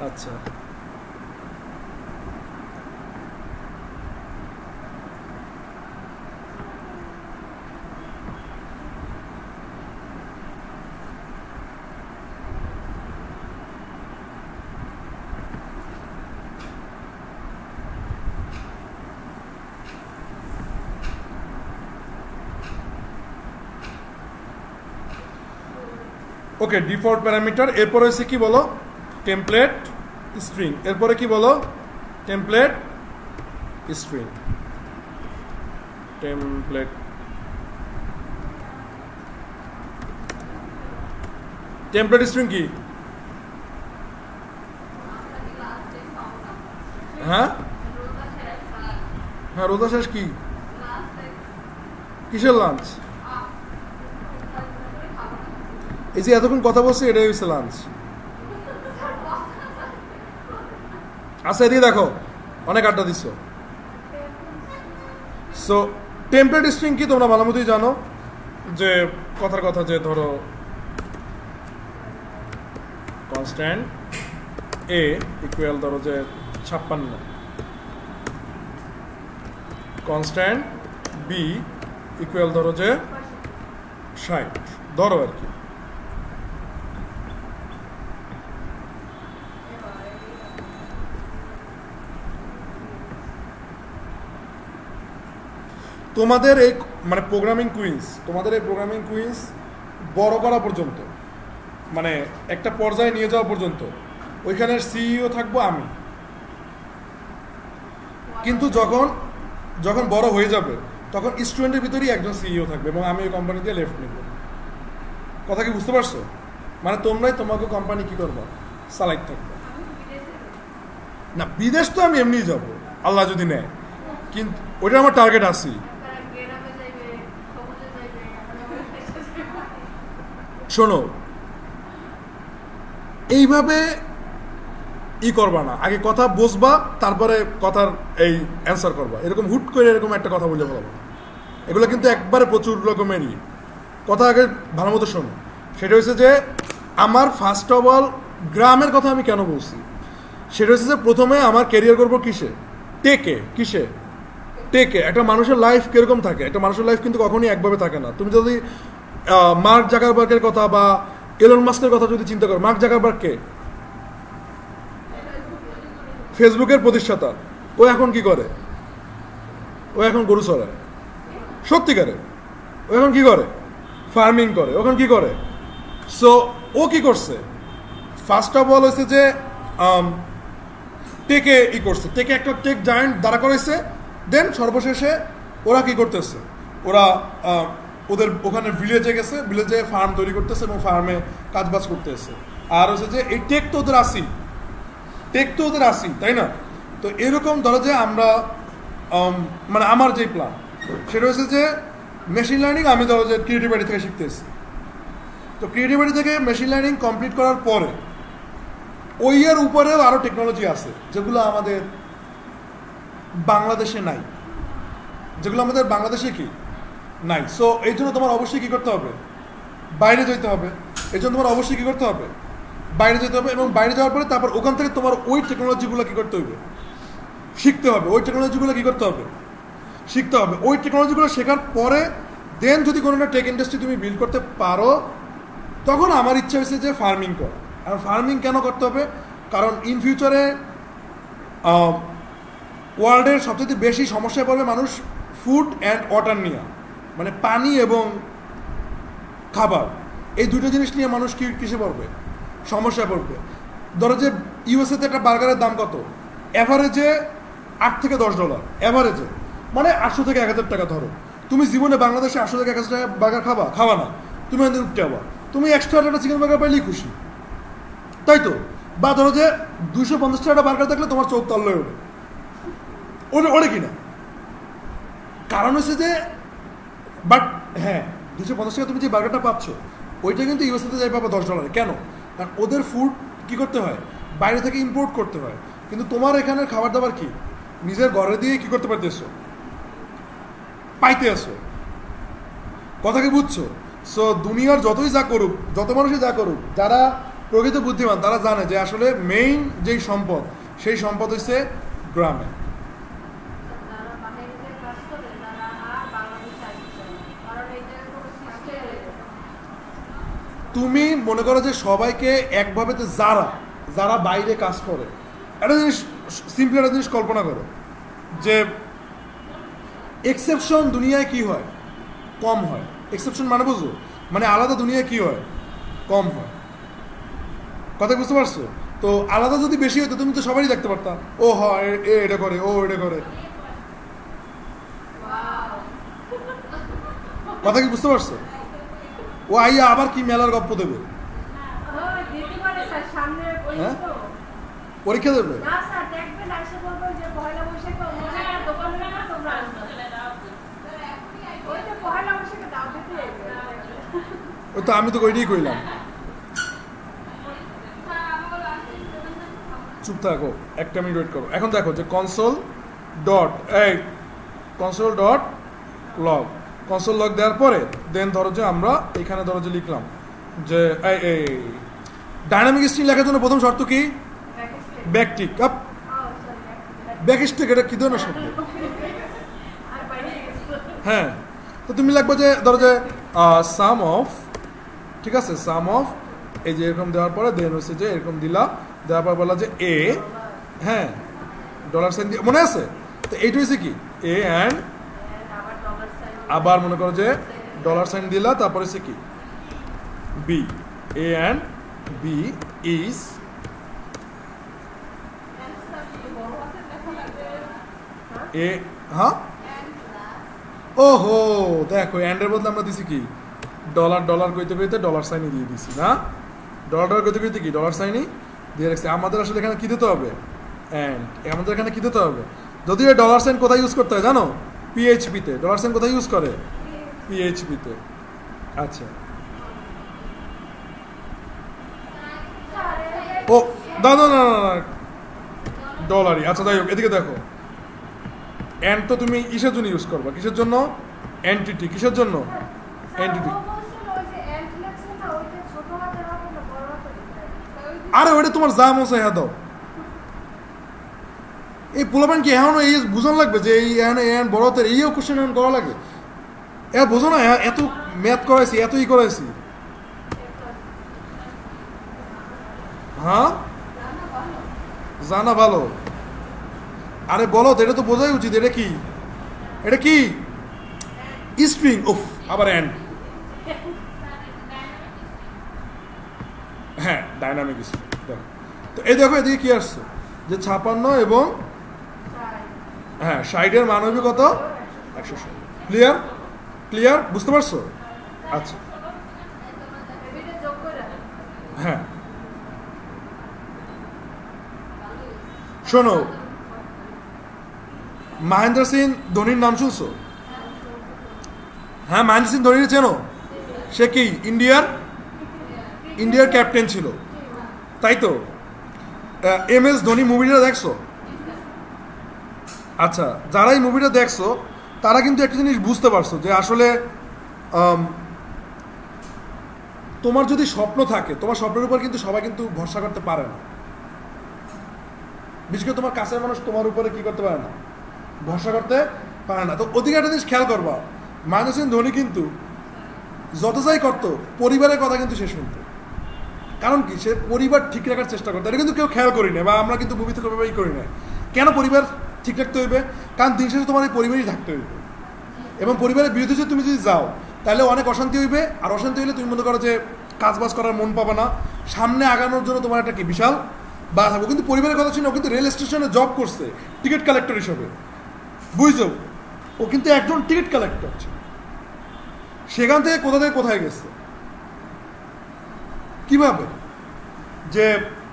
আচ্ছা, ওকে, default parameter. এরপরে হচ্ছে কি বলো, টেমপ্লেট স্ট্রিং। এরপরে কি বলো, template string. Template template string কি? হ্যাঁ হ্যাঁ, রোজা শেষ কি? কিসের লাঞ্চ? এই যে এতক্ষণ কথা বলছি, এটাই হচ্ছে লাঞ্চ। আচ্ছা, এদিকে দেখো, অনেক আড্ডা দিচ্ছ। সো টেমপ্লেট স্ট্রিং কি তোমরা ভালো মতোই জানো, যে কথার কথা, যে ধরো কনস্ট্যান্ট এ ইকুয়াল ধরো যে 56, কনস্ট্যান্ট বি ইকুয়াল ধরো যে 60 ধরো আর কি। তোমাদের এই মানে প্রোগ্রামিং কুইজ, তোমাদের এই প্রোগ্রামিং কুইজ বড় করা পর্যন্ত, মানে একটা পর্যায়ে নিয়ে যাওয়া পর্যন্ত ওইখানের সিইও থাকবো আমি। কিন্তু যখন যখন বড় হয়ে যাবে তখন স্টুডেন্টের ভিতরেই একজন সিইও থাকবে এবং আমি ওই কোম্পানি দিয়ে লেফট নেব। কথা কি বুঝতে পারছো? মানে তোমরাই তোমাকে কোম্পানি কি করবো, চালাইতে থাকবে। না, বিদেশ তো আমি এমনিই যাব আল্লাহ যদি নেয়, কিন্তু ওইটা আমার টার্গেট আছে। শোনো, এইভাবে ই করবা না, আগে কথা বুঝবা তারপরে কথার এই অ্যান্সার করবা। এরকম হুট করে এরকম একটা কথা বলে বলবো, এগুলো কিন্তু একবারে প্রচুর রকমেরই কথা। আগে ভালো মতো শোনো। সেটা হচ্ছে যে আমার ফার্স্ট অফ অল গ্রামের কথা আমি কেন বলছি, সেটা হচ্ছে যে প্রথমে আমার ক্যারিয়ার করবো কিসে, টেকে। কিসে? টেকে। একটা মানুষের লাইফ কিরকম থাকে, একটা মানুষের লাইফ কিন্তু কখনই একভাবে থাকে না। তুমি যদি মার্ক জাকারবার্গের কথা বা এলন মাস্কের কথা যদি চিন্তা করো, মার্ক জাকারবার্গ কে? ফেসবুকের প্রতিষ্ঠাতা। ও এখন কি করে? ও এখন গরু চড়ায়, সত্যিকারে। ও এখন কি করে? ফার্মিং করে। ওখান কি করে? সো ও কি করছে? ফার্স্ট অফ অল হচ্ছে যে টেকে ই করছে, টেকে একটা টেক জায়ান্ট দাঁড়া করেছে। দেন সর্বশেষে ওরা কি করতেছে, ওরা ওদের ওখানে ভিলেজে গেছে, ভিলেজে ফার্ম তৈরি করতেছে এবং ফার্মে কাজবাজ করতেছে। আর হচ্ছে যে এই টেক তো ওদের আসি, টেক তো ওদের আসি, তাই না? তো এরকম ধরো যে আমরা মানে আমার যে প্ল্যান সেটা হচ্ছে যে মেশিন লার্নিং আমি ধরো যে ক্রিয়েটিভিটি থেকে শিখতেছি। তো ক্রিয়েটিভিটি থেকে মেশিন লার্নিং কমপ্লিট করার পরে ওই এর উপরেও আরও টেকনোলজি আছে যেগুলো আমাদের বাংলাদেশে নাই, যেগুলো আমাদের বাংলাদেশে কি নাই। সো এই জন্য তোমার অবশ্যই কী করতে হবে, বাইরে যেতে হবে। এই জন্য তোমার অবশ্যই কী করতে হবে, বাইরে যেতে হবে। এবং বাইরে যাওয়ার পরে তারপর ওখান থেকে তোমার ওই টেকনোলজিগুলো কী করতে হবে, শিখতে হবে। ওই টেকনোলজিগুলো কী করতে হবে, শিখতে হবে। ওই টেকনোলজিগুলো শেখার পরে দেন যদি কোনো একটা টেক ইন্ডাস্ট্রি তুমি বিল্ড করতে পারো, তখন আমার ইচ্ছা হয়েছে যে ফার্মিং করা। আর ফার্মিং কেন করতে হবে, কারণ ইন ফিউচারে ওয়ার্ল্ডের সবচেয়ে বেশি সমস্যায় পড়বে মানুষ ফুড অ্যান্ড ওয়াটার নিয়ে, মানে পানি এবং খাবার। এই দুটো জিনিস নিয়ে মানুষ কিসে পড়বে, সমস্যায় পড়বে। ধরো যে ইউএসএতে একটা বার্গারের দাম কত, অ্যাভারেজে $8 থেকে $10, অ্যাভারেজে, মানে 800 থেকে 1000 টাকা। ধরো তুমি জীবনে বাংলাদেশে 800 থেকে 1000 টাকা বার্গার খাবা না, তুমি এখান থেকে উঠতে যাবা, তুমি এক্সট্রা একটা চিকেন বার্গার পাইলেই খুশি, তাই তো? বা ধরো যে 250 টাকা বার্গার থাকলে তোমার চোখ তল্লয় ওঠে কিনা। কারণ হচ্ছে যে বাট হ্যাঁ, 250 টাকা তুমি যে বার্গারটা পাচ্ছ ওইটা কিন্তু ইউএসএতে যাই পাবা $10। কেন? কারণ ওদের ফুড কী করতে হয়, বাইরে থেকে ইম্পোর্ট করতে হয়। কিন্তু তোমার এখানের খাবার দাবার কি নিজের ঘরে দিয়ে কী করতে পারতেছো, পাইতে আসো। কথা কি বুঝছো? সো দুনিয়ার যতই যা করুক, যত মানুষই যা করুক, যারা প্রকৃত বুদ্ধিমান তারা জানে যে আসলে মেইন যেই সম্পদ সেই সম্পদ হচ্ছে গ্রামে। তুমি মনে করো যে সবাইকে একভাবে, যারা যারা বাইরে কাজ করে, একটা জিনিস সিম্পল একটা জিনিস কল্পনা করো যে এক্সেপশন দুনিয়ায় কি হয়, কম হয়। এক্সেপশন মানে বুঝো, মানে আলাদা দুনিয়ায় কি হয়, কম হয়। কথা বুঝতে পারছো? তো আলাদা যদি বেশি হতো তুমি তো সবারই দেখতে পারতাম, ও হয় এ এটা করে, ও এটা করে। কথা কি বুঝতে পারছো? ও আইয়া আবার কি মেলার গপ্প দেবে, পরীক্ষা দেবে। ওই তো আমি তো ওইটাই কইলাম, চুপ থাকো, একটা মিনিট ওয়েট করো। এখন দেখো যে console dot log, console log দেওয়ার পরে দেন ধরো যে আমরা এখানে ধরো যে লিখলাম যে এই ডাইনামিক স্ট্রিং লেখার জন্য প্রথম শর্ত কি, ব্যাকটিক আপ, ব্যাকস্টিক, এটা কি ধরনের শব্দ? হ্যাঁ, তো তুমি লিখবে যে ধরো যে সাম অফ, ঠিক আছে, সাম অফ, এই যে এরকম দেওয়ার পরে দেন হচ্ছে যে এরকম দিলা, দেওয়ার পর বলা যে এ, হ্যাঁ ডলার সাইন দিয়ে, মনে আছে? তো এইটা হচ্ছে কি এ অ্যান্ড, আবার মনে করো যে ডলার সাইন দিলা, তারপরে হচ্ছে কি B, A and B is, A, হ্যাঁ ওহো দেখো অ্যান্ডের বদলে আমরা দিছি কি ডলার কইতে কইতে ডলার সাইনই দিয়ে দিছি না, ডলার কইতে কইতে কি ডলার সাইনই দিয়ে রাখছি। আমাদের আসলে এখানে কি দিতে হবে, অ্যান্ড আমাদের এখানে কি দিতে হবে, যদিও ডলার সাইন কোথায় ইউজ করতে হয় জানো, পিএইচপিতে। ডলার সাইন কোথায় ইউজ করে, পিএইচপিতে। আচ্ছা, ও না না না না ডলারই, আচ্ছা যাই হোক, এদিকে দেখো অ্যান্ড তো তুমি কিসের জন্য ইউজ করবা, কিসের জন্য, এন্টিটি, কিসের জন্য, এন্টিটি। আরে ওটা তোমার যা মন চাই দাও, এই পোলাপান কি এখন এই বুঝন লাগবে যে এই এখন বড় হাতের এইও কোশ্চেন এখন করা লাগে, এ বোঝো না, এত ম্যাথ করাইছি, এত ই করাইছি। হ্যাঁ জানা ভালো, আরে বলো তো, এটা তো বোঝাই উচিত, এটা কি, এটা কি স্ট্রিং, উফ আবার এন্ড, হ্যাঁ ডাইনামিক স্ট্রিং। দেখো তো এই দেখো এদিকে কি আসছে যে 56 এবং হ্যাঁ 60-এর মান হবে কত, 160। ক্লিয়ার, ক্লিয়ার, বুঝতে পারছো? আচ্ছা হ্যাঁ শোনো, মহেন্দ্র সিং ধোনির নাম শুনছো? হ্যাঁ মহেন্দ্র সিং ধোনির চেনো? সে কি ইন্ডিয়ার ক্যাপ্টেন ছিল, তাই তো? MS ধোনি মুভিটা দেখছো? আচ্ছা, যারা এই মুভিটা দেখছো তারা কিন্তু একটা জিনিস বুঝতে পারছো যে আসলে তোমার যদি স্বপ্ন থাকে, তোমার স্বপ্নের উপর কিন্তু সবাই কিন্তু ভরসা করতে পারে না। বিশেষ করে তোমার কাছের মানুষ তোমার উপরে কি করতে পারে না, ভরসা করতে পারে না। তো ওদিকে একটা জিনিস খেয়াল করবা, মহেন্দ্র সিং ধোনি কিন্তু যত যাই করতো পরিবারের কথা কিন্তু সে শুনতো। কারণ কি, সে পরিবার ঠিক রাখার চেষ্টা করতো। এটা কিন্তু কেউ খেয়াল করি না, বা আমরা কিন্তু মুভি থেকে করি না। কেন পরিবার ঠিক রাখতে হইবে? কারণ দিন শেষে তোমার এই পরিবারই থাকতে হইবে, এবং পরিবারের বিরুদ্ধে যদি তুমি যদি যাও তাহলে অনেক অশান্তি হইবে। আর অশান্তি হইলে তুমি মনে করো যে কাজবাজ করার মন পাবে না, সামনে আগানোর জন্য তোমার একটা কি বিশাল বা থাকবো। কিন্তু পরিবারের কথা শুনে, ও কিন্তু রেল স্টেশনে জব করছে টিকিট কালেক্টর হিসেবে, বুঝছো? ও কিন্তু একজন টিকিট কালেক্টর, সেখান থেকে কোথা থেকে কোথায় গেছে কিভাবে, যে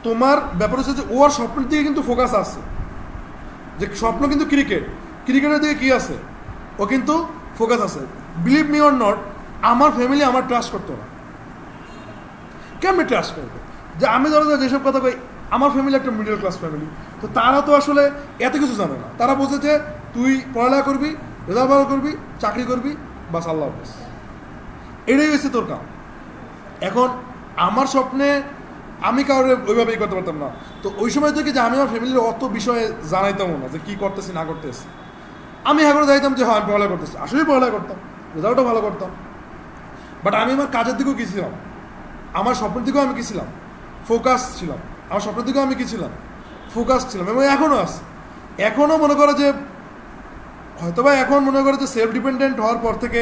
তোমার ব্যাপার হচ্ছে যে ওর স্বপ্নের দিকে কিন্তু ফোকাস আছে, যে স্বপ্ন কিন্তু ক্রিকেটের দিকে কি আছে, ও কিন্তু ফোকাস আছে। বিলিভ মি অর নট, আমার ফ্যামিলি আমার ট্রাস্ট করতো না। কেমনি ট্রাস্ট করবে? যে আমি ধরো যেসব কথা কই, আমার ফ্যামিলি একটা মিডল ক্লাস ফ্যামিলি, তো তারা তো আসলে এত কিছু জানে না। তারা বোঝে যে তুই পড়ালেখা করবি, রেজাল্ট ভালো করবি, চাকরি করবি, বাস আল্লাহ হাফেজ, এটাই হচ্ছে তোর কাম। এখন আমার স্বপ্নে আমি কারোর ওইভাবেই করতে পারতাম না। তো ওই সময় থেকে যে আমি আমার ফ্যামিলির অত বিষয়ে জানাইতামও না যে কী করতেছি না করতেছি। আমি এখন যাইতাম যে হ্যাঁ আমি পড়ালেখা করতেছি, আসলেই পড়ালেখা করতাম, রেজাল্টও ভালো করতাম। বাট আমি আমার কাজের দিকেও কী ছিলাম, আমার স্বপ্নের দিকেও আমি কী ছিলাম, ফোকাস ছিলাম। আমার স্বপ্নের দিকেও আমি কী ছিলাম, ফোকাস ছিলাম। এবং এখনও আছে, এখনও মনে করো যে হয়তো বা এখন মনে করে যে সেলফ ডিপেন্ডেন্ট হওয়ার পর থেকে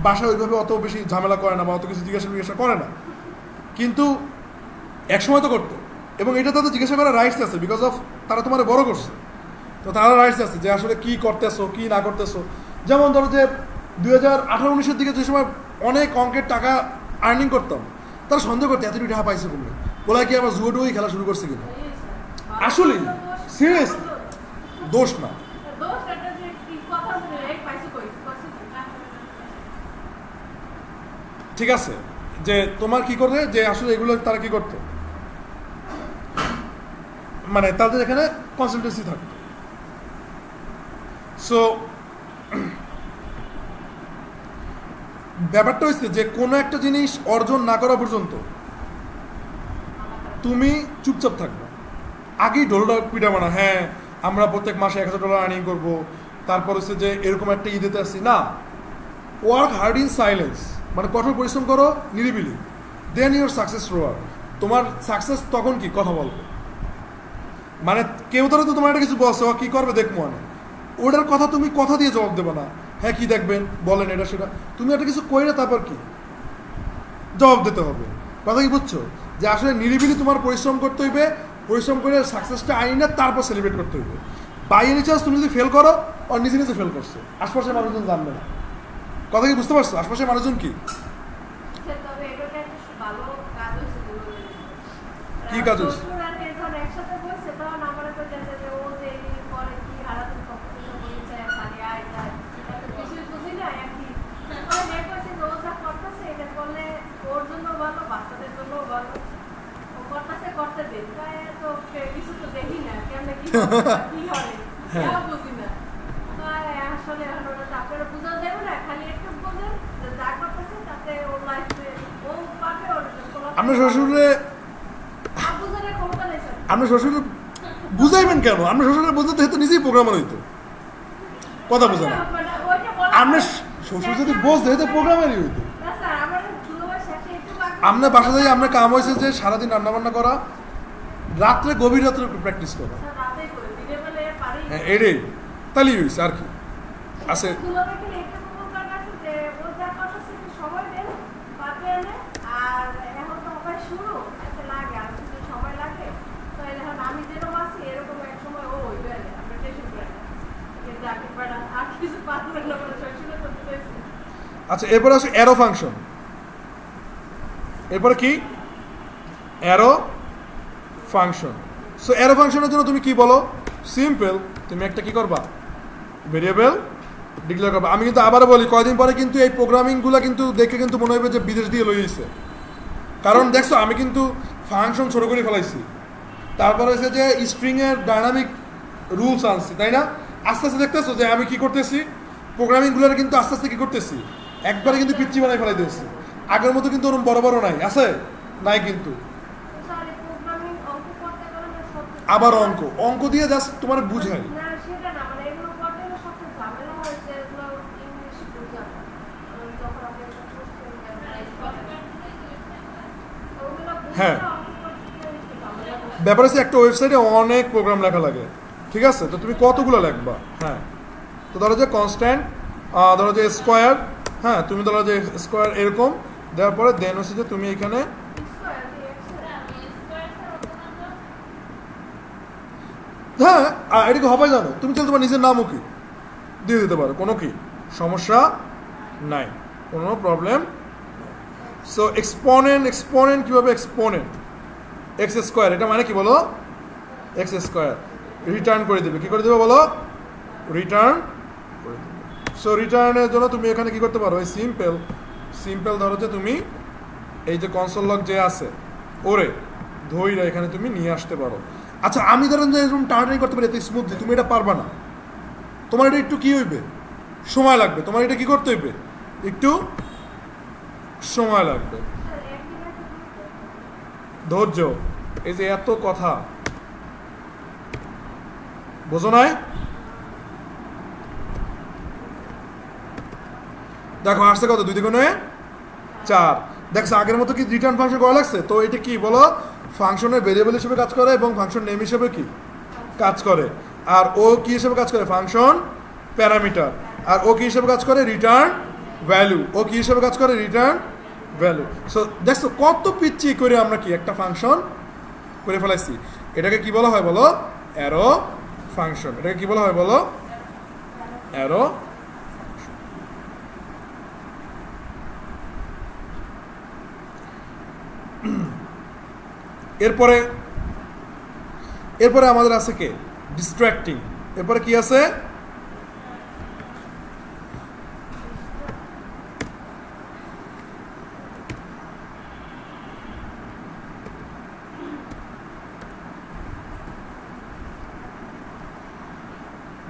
বাসায় ওইভাবে অত বেশি ঝামেলা করে না বা অত কিছু জিজ্ঞাসা করে না, কিন্তু একসময় তো করতো। এবং এটা তাদের জিজ্ঞাসা করার রাইটস আছে, বিকজ অফ তারা তোমার বড় করছে, তো তারা রাইটস আছে যে আসলে কী করতেছো কী না করতেছো। যেমন ধরো যে 2018-19 দিকে যে সময় অনেক অঙ্কের টাকা আর্নিং করতাম, তারা সন্দেহ করতে এতটুকু টাকা পাইছে বললে, বলা কি আবার জুয়োটুই খেলা শুরু করছে কিনা। আসলেই সিরিয়াস দোষ না, ঠিক আছে, যে তোমার কি করে যে আসলে এগুলো তারা কি করতো, মানে তাদের এখানে কনসালটেন্সি থাকতো। সো ব্যাপারটা হচ্ছে যে কোনো একটা জিনিস অর্জন না করা পর্যন্ত তুমি চুপচাপ থাকবে। আগেই ঢোলটা পিঠা বানা, হ্যাঁ আমরা প্রত্যেক মাসে $1000 আর্নিং করবো, তারপর হচ্ছে যে এরকম একটা ঈদেতে আসছি না। ওয়ার্ক হার্ড ইন সাইলেন্স, মানে কঠোর পরিশ্রম করো নিরিবিলি, দেন ইউর সাকসেস রোয়ার। তোমার সাকসেস তখন কি কথা বলবে, মানে কেউ ধরো তো তোমার একটা কিছু বলছে ও কী করবে দেখবো, মানে ওটার কথা তুমি কথা দিয়ে জবাব দেবে না, হ্যাঁ কী দেখবেন বলেন এটা সেটা, তুমি একটা কিছু কইলে তারপর কি জবাব দিতে হবে। কথা কি বুঝছো, যে আসলে নিরিবিলি তোমার পরিশ্রম করতে হইবে, পরিশ্রম করে সাকসেসটা আইনে তারপর সেলিব্রেট করতে হইবে। বাই এনি চান্স তুমি যদি ফেল করো, আর নিজে নিজে ফেল করছো, আশপাশের মানুষজন জানবে না। কথা কি বুঝতে পারছো, আশপাশের মানুষজন কি কি কাজ হয়েছে, আপনার শ্বশুরে আপনার শ্বশুরে বুঝাইবেন কেন, আপনার শ্বশুরে বুঝতে তো নিজেই প্রোগ্রামার হইতো, কথা বোঝা না। আপনার শ্বশুর যদি বুঝতে হইতো প্রোগ্রামারই হইতো। আপনার বাসা থেকে আপনার কাম হয়েছে যে সারাদিন রান্নাবান্না করা, রাত্রে গভীর রাত্রে প্র্যাকটিস করা, হ্যাঁ এটাই তাহলেই হয়েছে আর কি আছে। আচ্ছা এরপরে আছে অ্যারো ফাংশন। এরপরে কি অ্যারো ফাংশন। সো অ্যারো ফাংশনের জন্য তুমি কি বলো, সিম্পল, তুমি একটা কি করবা ভেরিয়েবল ডিক্লেয়ার করবা। আমি কিন্তু আবারও বলি, কয়দিন পরে কিন্তু এই প্রোগ্রামিংগুলো কিন্তু দেখে কিন্তু মনে হবে যে বিদেশ দিয়ে লইছে, কারণ দেখছো আমি কিন্তু ফাংশন ছোট করে ফেলাইছি, তারপরে হচ্ছে যে স্ট্রিংয়ের ডাইনামিক রুলস আনছি, তাই না। আস্তে আস্তে দেখতেছো যে আমি কি করতেছি, প্রোগ্রামিংগুলোর কিন্তু আস্তে আস্তে কি করতেছি, একবারে কিন্তু পিচ্ছি বানাই ফেলাই দিয়েছি। আগের মতো কিন্তু ওরকম বড় বড় নাই, আছে নাই কিন্তু আবার অঙ্ক অঙ্ক দিয়ে জাস্ট তোমার বুঝাই। হ্যাঁ ব্যাপার আছে, একটা ওয়েবসাইটে অনেক প্রোগ্রাম লেখা লাগে, ঠিক আছে, তো তুমি কতগুলো লিখবা। হ্যাঁ তো ধরো যে কনস্ট্যান্ট, ধরো যে স্কোয়ার, হ্যাঁ তুমি ধরো যে স্কোয়ার এরকম দেওয়ার পরে দেন হচ্ছে যে তুমি এখানে হ্যাঁ এটাকে হবে জানো, তুমি চল তোমার নিজের নামও কি দিয়ে দিতে পারো, কোনো কি সমস্যা নাই, কোনো প্রবলেম। সো এক্সপোনেন্ট, এক্সপোনেন্ট কীভাবে, এক্সপোনেন্ট এক্স স্কোয়ার, এটা মানে কি বলো, এক্স স্কোয়ার রিটার্ন করে দেবে, কি করে দেবে বলো, রিটার্ন করে দেবে। সো রিটার্নের জন্য তুমি এখানে কি করতে পারো, এই সিম্পল সিম্পল ধরো যে তুমি এই যে কনসোল লগ যে আছে ওরে ধইরা এখানে তুমি নিয়ে আসতে পারো। আচ্ছা আমি ধরেন যে এরকম টার্নিং করতে পারি এত স্মুথলি, তুমি এটা পারবা না, তোমার এটা একটু কি হইবে, সময় লাগবে, তোমার এটা কি করতে হইবে, একটু সময় লাগবে। ধৈর্য, এই যে এত কথা বোঝো নাই? দেখো আসছে কত, 2 দ্বিগুণে 4। দেখছো আগের মতো কি রিটার্ন ফাংশন করা লাগছে? তো এটা কি বলো, ফাংশনের ভেরিয়েবল হিসেবে কাজ করে এবং ফাংশন নেম হিসেবে কি কাজ করে। আর ও কি হিসেবে কাজ করে? Function parameter. আর ও কি হিসেবে কাজ করে? Return value. ও কি হিসেবে কাজ করে? Return value. সো দেখছো কত পিচ্ছি করে আমরা কি একটা ফাংশন করে ফেলাইছি। এটাকে কি বলা হয় বলো? Arrow function. এটাকে কি বলা হয় বলো? অ্যারো। এরপরে এরপরে আমাদের আছে কে? ডিস্ট্র্যাক্টিং। এরপরে কি আছে?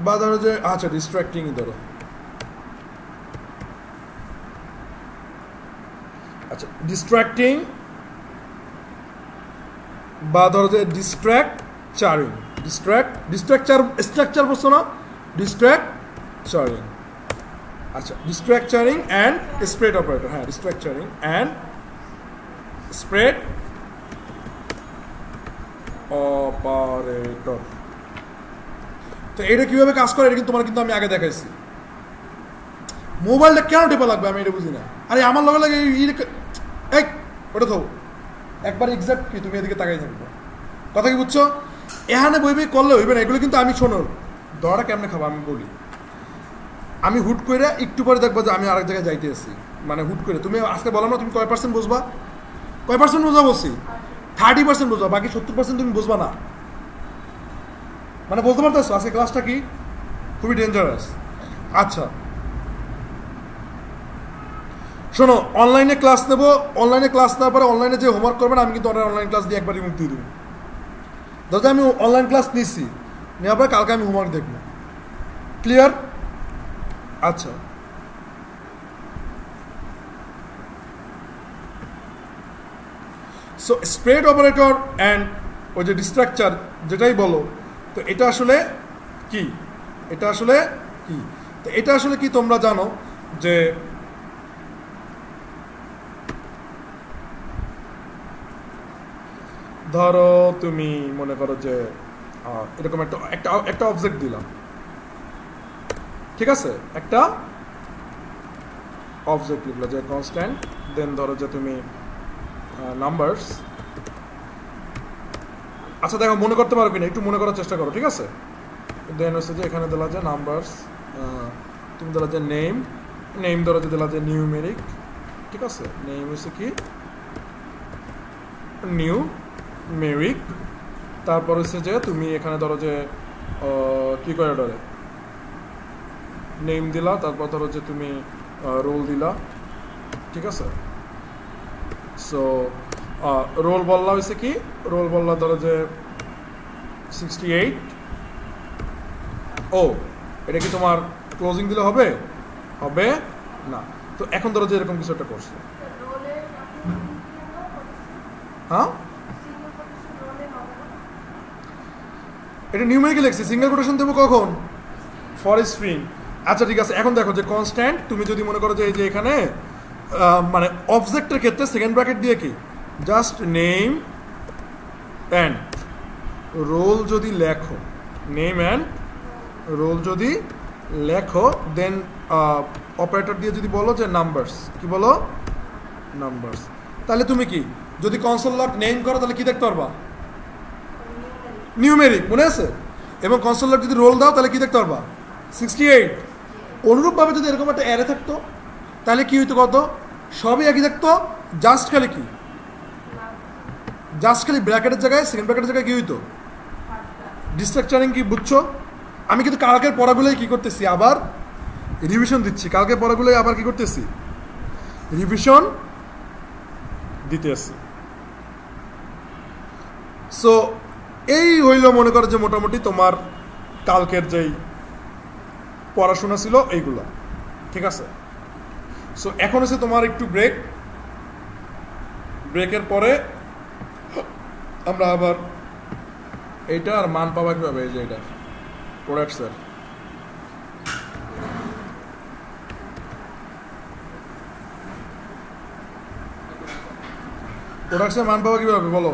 বা ধরো যে আচ্ছা ডিস্ট্র্যাক্টিং ধরো, আচ্ছা ডিস্ট্র্যাক্টিং বা ধরো যে ডিস্ট্রাকচারিং। স্ট্রাকচার বলছো না? ডিস্ট্রাকচারিং। আচ্ছা ডিস্ট্রাকচারিং অ্যান্ড স্প্রেড অপারেটর। হ্যাঁ ডিস্ট্রাকচারিং অ্যান্ড স্প্রেড অপারেটর। তো এটা কিভাবে কাজ করে এটা কিন্তু তোমার কিন্তু আমি আগে দেখাইছি। মোবাইলটা কেন টেপা লাগবে আমি এটা বুঝি না। আরে আমার লগে লাগে এই ওটা তো একবার এক্সাক্ট কি তুমি এদিকে তাকাই থাকবে, কথা কি বুঝছো? এখানে বই বই করলে হইবে না। এগুলো কিন্তু আমি শোনো দড়া কেমনে খাবো আমি বলি। আমি হুট করে একটু পরে দেখবো যে আমি আরেক জায়গায় যাইতে আসি, মানে হুট করে। তুমি আজকে বললাম না তুমি কয় পার্সেন্ট বুঝবা? কয় পার্সেন্ট বুঝবা বলছি? 30% বুঝবা, বাকি 70% তুমি বুঝবা না। মানে বলতে পারতেছো আজকে ক্লাসটা কি খুবই ডেঞ্জারাস। আচ্ছা শোনো, অনলাইনে ক্লাস নেবো, অনলাইনে ক্লাস নেওয়ার পরে অনলাইনে যে হোমওয়ার্ক করবেন আমি কিন্তু অনলাইন ক্লাস দিয়ে একবার রিমুভ দিয়ে দেবো। ধরো আমি অনলাইন ক্লাস নিচ্ছি, নেওয়ার পরে কালকে আমি হোমওয়ার্ক দেখবো। ক্লিয়ার? আচ্ছা সো স্প্রেড অপারেটর অ্যান্ড ওই যে ডিস্ট্রাকচার যেটাই বলো, তো এটা আসলে কি? এটা আসলে কি? তো এটা আসলে কি তোমরা জানো যে ধরো তুমি মনে করো যে এরকম একটা অবজেক্ট দিলাম, ঠিক আছে? একটা অবজেক্ট লিখলো যে কনস্ট্যান্ট, দেন ধরো যে তুমি নাম্বারস। আচ্ছা দেখো মনে করতে পারো কিনা, একটু মনে করার চেষ্টা করো, ঠিক আছে? দেন হচ্ছে যে এখানে দিলা যে নাম্বারস, তুমি দিলা যে নেম ধরো যে দিলা যে নিউমেরিক, ঠিক আছে? নেম হচ্ছে কি নিউমেরিক। তারপর হচ্ছে যে তুমি এখানে ধরো যে কি করে ধরে নেম দিলা, তারপর ধরো যে তুমি রোল দিলা, ঠিক আছে? সো রোল বললা হয়েছে কি? রোল বললা ধরো যে 68। ও এটা কি তোমার ক্লোজিং দিলে হবে? হবে না। তো এখন ধরো যে এরকম কিছু একটা করছে, হ্যাঁ এটা নিউমেরিক্যাল লিখছি, সিঙ্গেল কোটেশন দেবো কখন? For string. আচ্ছা ঠিক আছে, এখন দেখো যে কনস্ট্যান্ট তুমি যদি মনে করো যে এই যে এখানে মানে অবজেক্টের ক্ষেত্রে সেকেন্ড ব্র্যাকেট দিয়ে কি জাস্ট নেম অ্যান্ড রোল যদি লেখো, নেম অ্যান্ড রোল যদি লেখো, দেন অপারেটর দিয়ে যদি বলো যে নাম্বারস, কি বলো? নাম্বারস। তাহলে তুমি কি যদি কনসোল লগ নেম করো তাহলে কি দেখতে পারবা? নিউমেরিক, মনে আছে? এবং কনসোল লগ যদি রোল দাও তাহলে কি দেখতে পারবা? 68। অনুরূপভাবে যদি এরকম একটা অ্যারে থাকতো তাহলে কি হইতো? কত? সবই একই থাকতো, জাস্ট খালি কি, জাস্ট খালি ব্র্যাকেটের জায়গায় সেকেন্ড ব্র্যাকেটের জায়গায় কি হইতো? ডিস্ট্রাকচারিং। কি বুঝছো? আমি কিন্তু কালকের পড়াগুলোই কি করতেছি, আবার রিভিশন দিচ্ছি। কালকের পড়াগুলোই আবার কি করতেছি? রিভিশন দিতে আসছি। সো এই হইল মনে করো যে মোটামুটি তোমার কালকের যেই পড়াশোনা ছিল এইগুলা, ঠিক আছে? সো এখন হচ্ছে তোমার একটু ব্রেকের পরে আমরা আবার এইটা আর মান পাবা কিভাবে, এই যে এটা প্রোডাক্টসের মান পাবা কিভাবে বলো?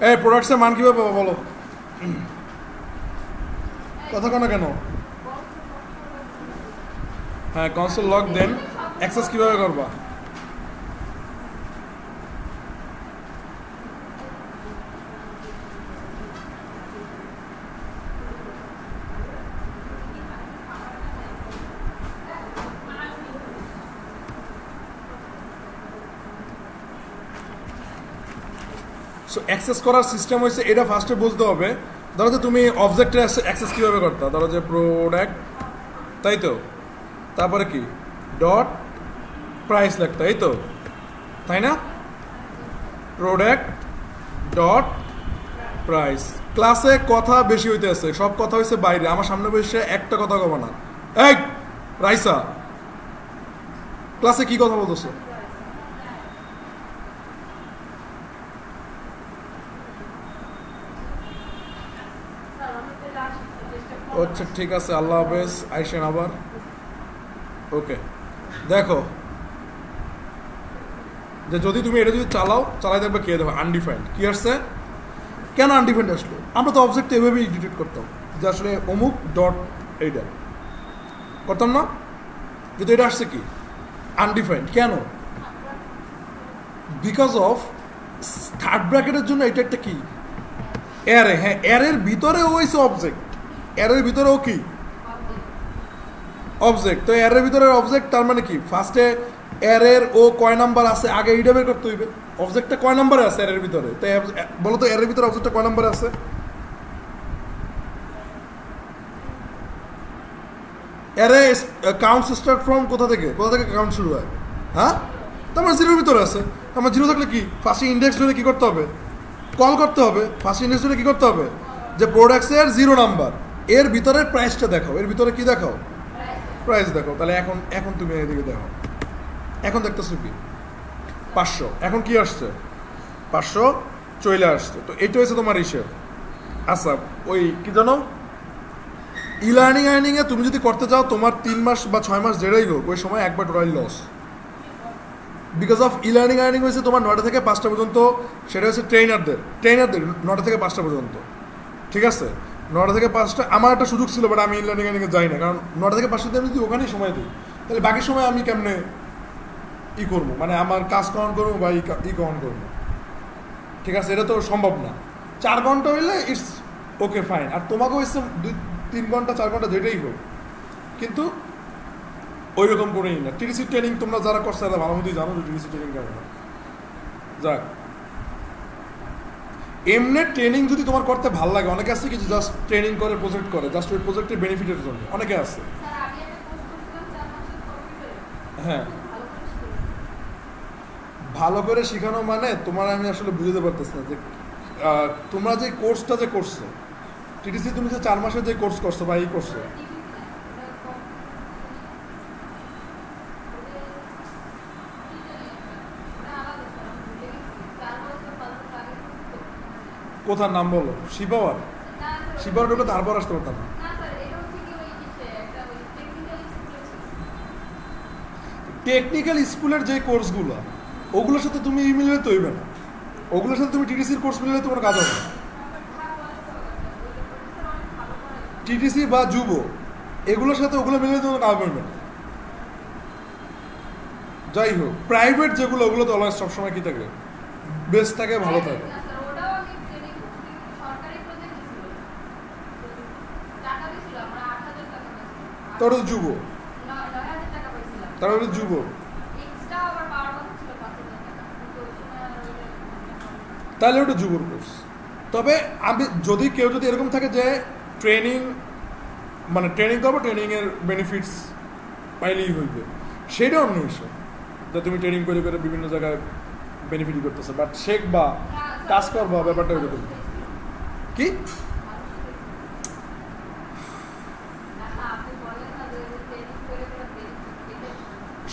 এই প্রোডাক্টসের মান কিভাবে পাবো বলো? কথা কেন কেন? হ্যাঁ, কনসোল লগ দেন অ্যাক্সেস কিভাবে করবা? সো অ্যাক্সেস করার সিস্টেম হয়েছে এটা, ফার্স্টে বুঝতে হবে। ধরো যে তুমি অবজেক্টের অ্যাক্সেস কীভাবে করতে, ধরো যে প্রোডাক্ট, তাই তো, তারপরে কি ডট প্রাইস লাগতো, এই তো, তাই না? Product dot price. ক্লাসে কথা বেশি হইতে আছে, সব কথা হয়েছে বাইরে, আমার সামনে বসে একটা কথা কব না। এই রাইসা, ক্লাসে কি কথা বলতেছো? আচ্ছা ঠিক আছে, আল্লাহ হাফেজ, আইসেন আবার। ওকে, দেখো যে যদি তুমি এটা যদি চালাই দেখবে কে দেখো আনডিফাইন্ড কি আসছে। কেন আনডিফাইন্ড আসলো? আমরা তো অবজেক্ট এভাবেই ডিটেক্ট করতাম যে আসলে অমুক ডট এইটা করতাম না, কিন্তু এটা আসছে কি আনডিফাইন্ড। কেন? বিকজ অফ থার্ড ব্র্যাকেটের জন্য এটা একটা কি অ্যারে। হ্যাঁ, অ্যারের ভিতরে হয়েছে অবজেক্ট, অ্যারের ভিতরেও কি অবজেক্ট। তো অ্যারের ভিতরে অবজেক্ট, তার মানে কি ফার্স্টে অ্যারের ও কয় নাম্বার আছে আগে এইটা বের করতে হইবে। অবজেক্টটা কয় নাম্বারে আছে অ্যারের ভিতরে? তো বলো তো অ্যারের ভিতরে অবজেক্টটা কয় নাম্বারে আছে? অ্যারে কাউন্ট স্টার্ট ফ্রম কোথা থেকে কাউন্ট শুরু হয়? হ্যাঁ, তো আমার জিরোর ভিতরে আছে। আমার জিরো থাকলে কি ফার্স্টে ইন্ডেক্স ধরে কি করতে হবে? কল করতে হবে। ফার্স্ট ইন্ডেক্স ধরে কি করতে হবে? যে প্রোডাক্টসের 0 নাম্বার, এর ভিতরে প্রাইসটা দেখাও, এর ভিতরে কি দেখাও? প্রাইস দেখো। তাহলে এখন তুমি এদিকে দেখো, এখন দেখতেছো কি 500, এখন কি আসছে 500 চলে আসছে। তো এটা হচ্ছে তোমার হিসেব। আচ্ছা, ওই কি জানো ই লার্নিং এ তুমি যদি করতে যাও, তোমার 3 মাস বা 6 মাস যেটাই হোক, ওই সময় একবার totally loss. Because of e-learning হয়েছে তোমার 9টা থেকে 5টা পর্যন্ত, সেটা হচ্ছে ট্রেনারদের 9টা থেকে 5টা পর্যন্ত, ঠিক আছে? 9টা থেকে 5টা আমার একটা সুযোগ ছিল, বাট আমি ই লার্নিং যাই না, কারণ 9টা থেকে 5টাতে আমি যদি ওখানেই সময় দিই, তাহলে বাকি সময় আমি কেমনে ই করবো, মানে আমার কাজ কখন করবো বা ই কখন করবো, ঠিক আছে? এটা তো সম্ভব না। 4 ঘন্টা হইলে ইটস ওকে ফাইন, আর তোমাকেও হচ্ছে 2-3 ঘন্টা 4 ঘন্টা যেটাই হোক, কিন্তু ওই রকম করেই না। টিডিসি ট্রেনিং তোমরা যারা করছে তারা ভালো মতোই জানো যে টিডিসি ট্রেনিং কেমন। যাক, এমনি ট্রেনিং যদি তোমার করতে ভালো লাগে, অনেকে আছে কিছু জাস্ট ট্রেনিং করে প্রজেক্ট করে, জাস্ট ওই প্রজেক্টের বেনিফিটের জন্য, অনেকে আছে। হ্যাঁ, ভালো করে শেখানো মানে তোমার আমি আসলে বুঝতে পারতেছি না যে তোমরা যে কোর্সটা যে করছো টিটিসি, তুমি যে 4 মাসের যে কোর্স করছো বা এই করছো, কোথার নাম বলো? শিপাওয়ার ঢুকে তারপর আসতে পারতাম না। টেকনিক্যাল স্কুলের যে কোর্সগুলো, ওগুলোর সাথে তুমি ই মিলালে তো হইবে না, ওগুলোর সাথে তুমি টিটিসির কোর্স মিলালে তোমার কাজ হবে না। টিটিসি বা যুব এগুলোর সাথে ওগুলো মিলালে তোমার কাজ হবে না। যাই হোক, প্রাইভেট যেগুলো, ওগুলো তো অলওয়েজ সবসময় কি থাকে, বেস্ট থাকে, ভালো থাকে। তারপরে যুব, তারপরে যুব, তাহলে ওটা যুবর কোর্স। তবে আমি যদি কেউ যদি এরকম থাকে যে ট্রেনিং মানে ট্রেনিং করবো, ট্রেনিংয়ের বেনিফিটস পাইলেই হইবে, সেটা অন্য বিষয়। যে তুমি ট্রেনিং করে করে বিভিন্ন জায়গায় বেনিফিট করতেছো, বাট শেখ বা কাজ করবা ব্যাপারটা ওইরকম। কি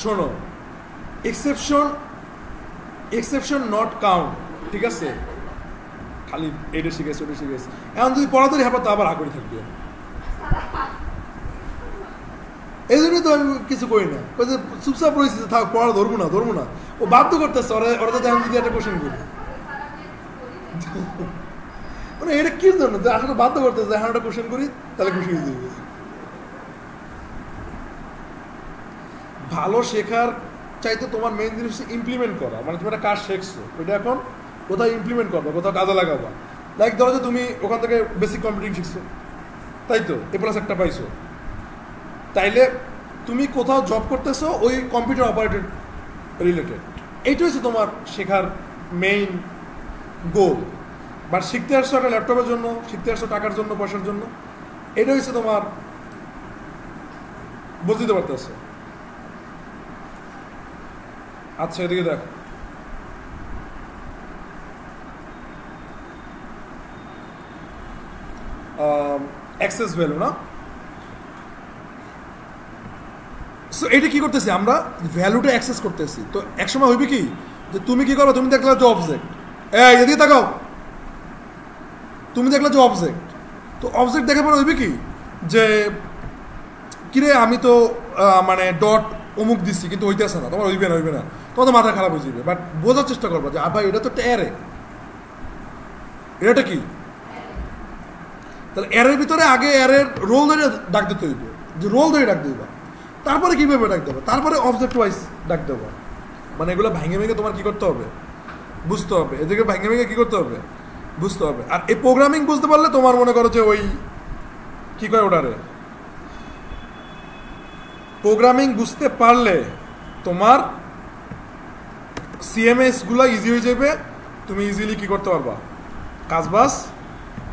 শোনো, এক্সেপশন নট কাউন্ট, ঠিক আছে? খালি এটা শিখেছে ওটা শিখেছে, এখন যদি পড়াতে হ্যাঁ তো আবার আগ্রহী থাকবে। এই জন্যই তো আমি কিছু করি না, ওই যে চুপচাপ রয়েছে থাক, পড়া ধরবো না, ও বাধ্য করতেছে ওরা তো আমি যদি একটা কোশ্চেন করি, মানে এটা কি জন্য যে আসলে বাধ্য করতেছে, এখন একটা কোশ্চেন করি তাহলে খুশি হয়ে যাবে। ভালো শেখার চাইতে তোমার মেইন জিনিস হচ্ছে ইমপ্লিমেন্ট করা, মানে তুমি একটা কাজ শিখছো, ওইটা এখন কোথাও ইমপ্লিমেন্ট করবা, কোথাও কাজে লাগাবা। লাইক ধরো যে তুমি ওখান থেকে বেসিক কম্পিউটিং শিখছো, তাই তো A+ একটা পাইছো, তাইলে তুমি কোথাও জব করতেছো ওই কম্পিউটার অপারেটেড রিলেটেড, এইটা হচ্ছে তোমার শেখার মেইন গোল। বাট শিখতে আসছো একটা ল্যাপটপের জন্য, শিখতে আসছো টাকার জন্য, পয়সার জন্য, এটা হচ্ছে তোমার, বুঝতে পারতেছো? আচ্ছা এদিকে দেখ, অ্যাক্সেস ভ্যালু না, সো এটা কি করতেছি আমরা, ভ্যালুটা অ্যাক্সেস করতেছি। তো একসময় হইবে কি যে তুমি কি করো, তুমি দেখলা যে অবজেক্ট, এদিকে তাকাও, তুমি দেখলা যে অবজেক্ট, তো অবজেক্ট দেখার পর হইবে কি যে কিরে আমি তো মানে ডট অমুক দিচ্ছি কিন্তু হইতেছে না, তোমার হইবে না, তোমার তো মাথা খারাপ হয়ে যাবে। বাট বোঝার চেষ্টা করবো যে ভাই এটা তো একটা অ্যারে, এটা কি, তাহলে অ্যারের ভিতরে আগে অ্যারের রোল ধরে ডাক দিতে হইবে, যে রোল ধরে ডাক দিবা, তারপরে কীভাবে ডাক দেবো, তারপরে অবজেক্ট ওয়াইজ ডাক দেবো। মানে এগুলো ভেঙে তোমার কি করতে হবে, বুঝতে হবে, এদেরকে ভেঙে কি করতে হবে, বুঝতে হবে। আর এই প্রোগ্রামিং বুঝতে পারলে তোমার মনে করো যে ওই কি কয় ওটারে, প্রোগ্রামিং বুঝতে পারলে তোমার CMS গুলা ইজি হয়ে যাবে, তুমি ইজিলি কি করতে পারবা, কাজবাজ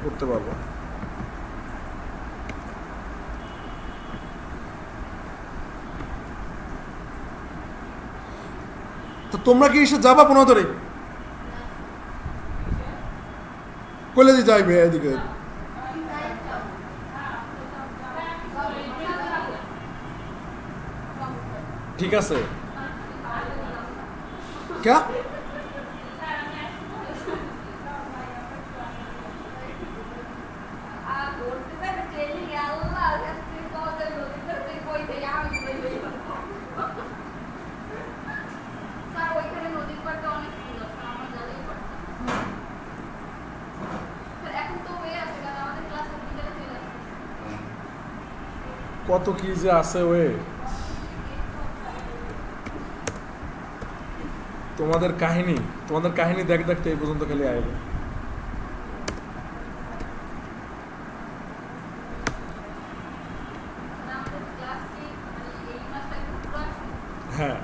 করতে পারবা। তো তোমরা কি এসে যাবা 15 তারিখ? কইলে দি যাইবে এদিকে, ঠিক আছে? क्या কত কি যে আছে ওয়ে, তোমাদের কাহিনী দেখতে এই পর্যন্ত খালি আইবে। হ্যাঁ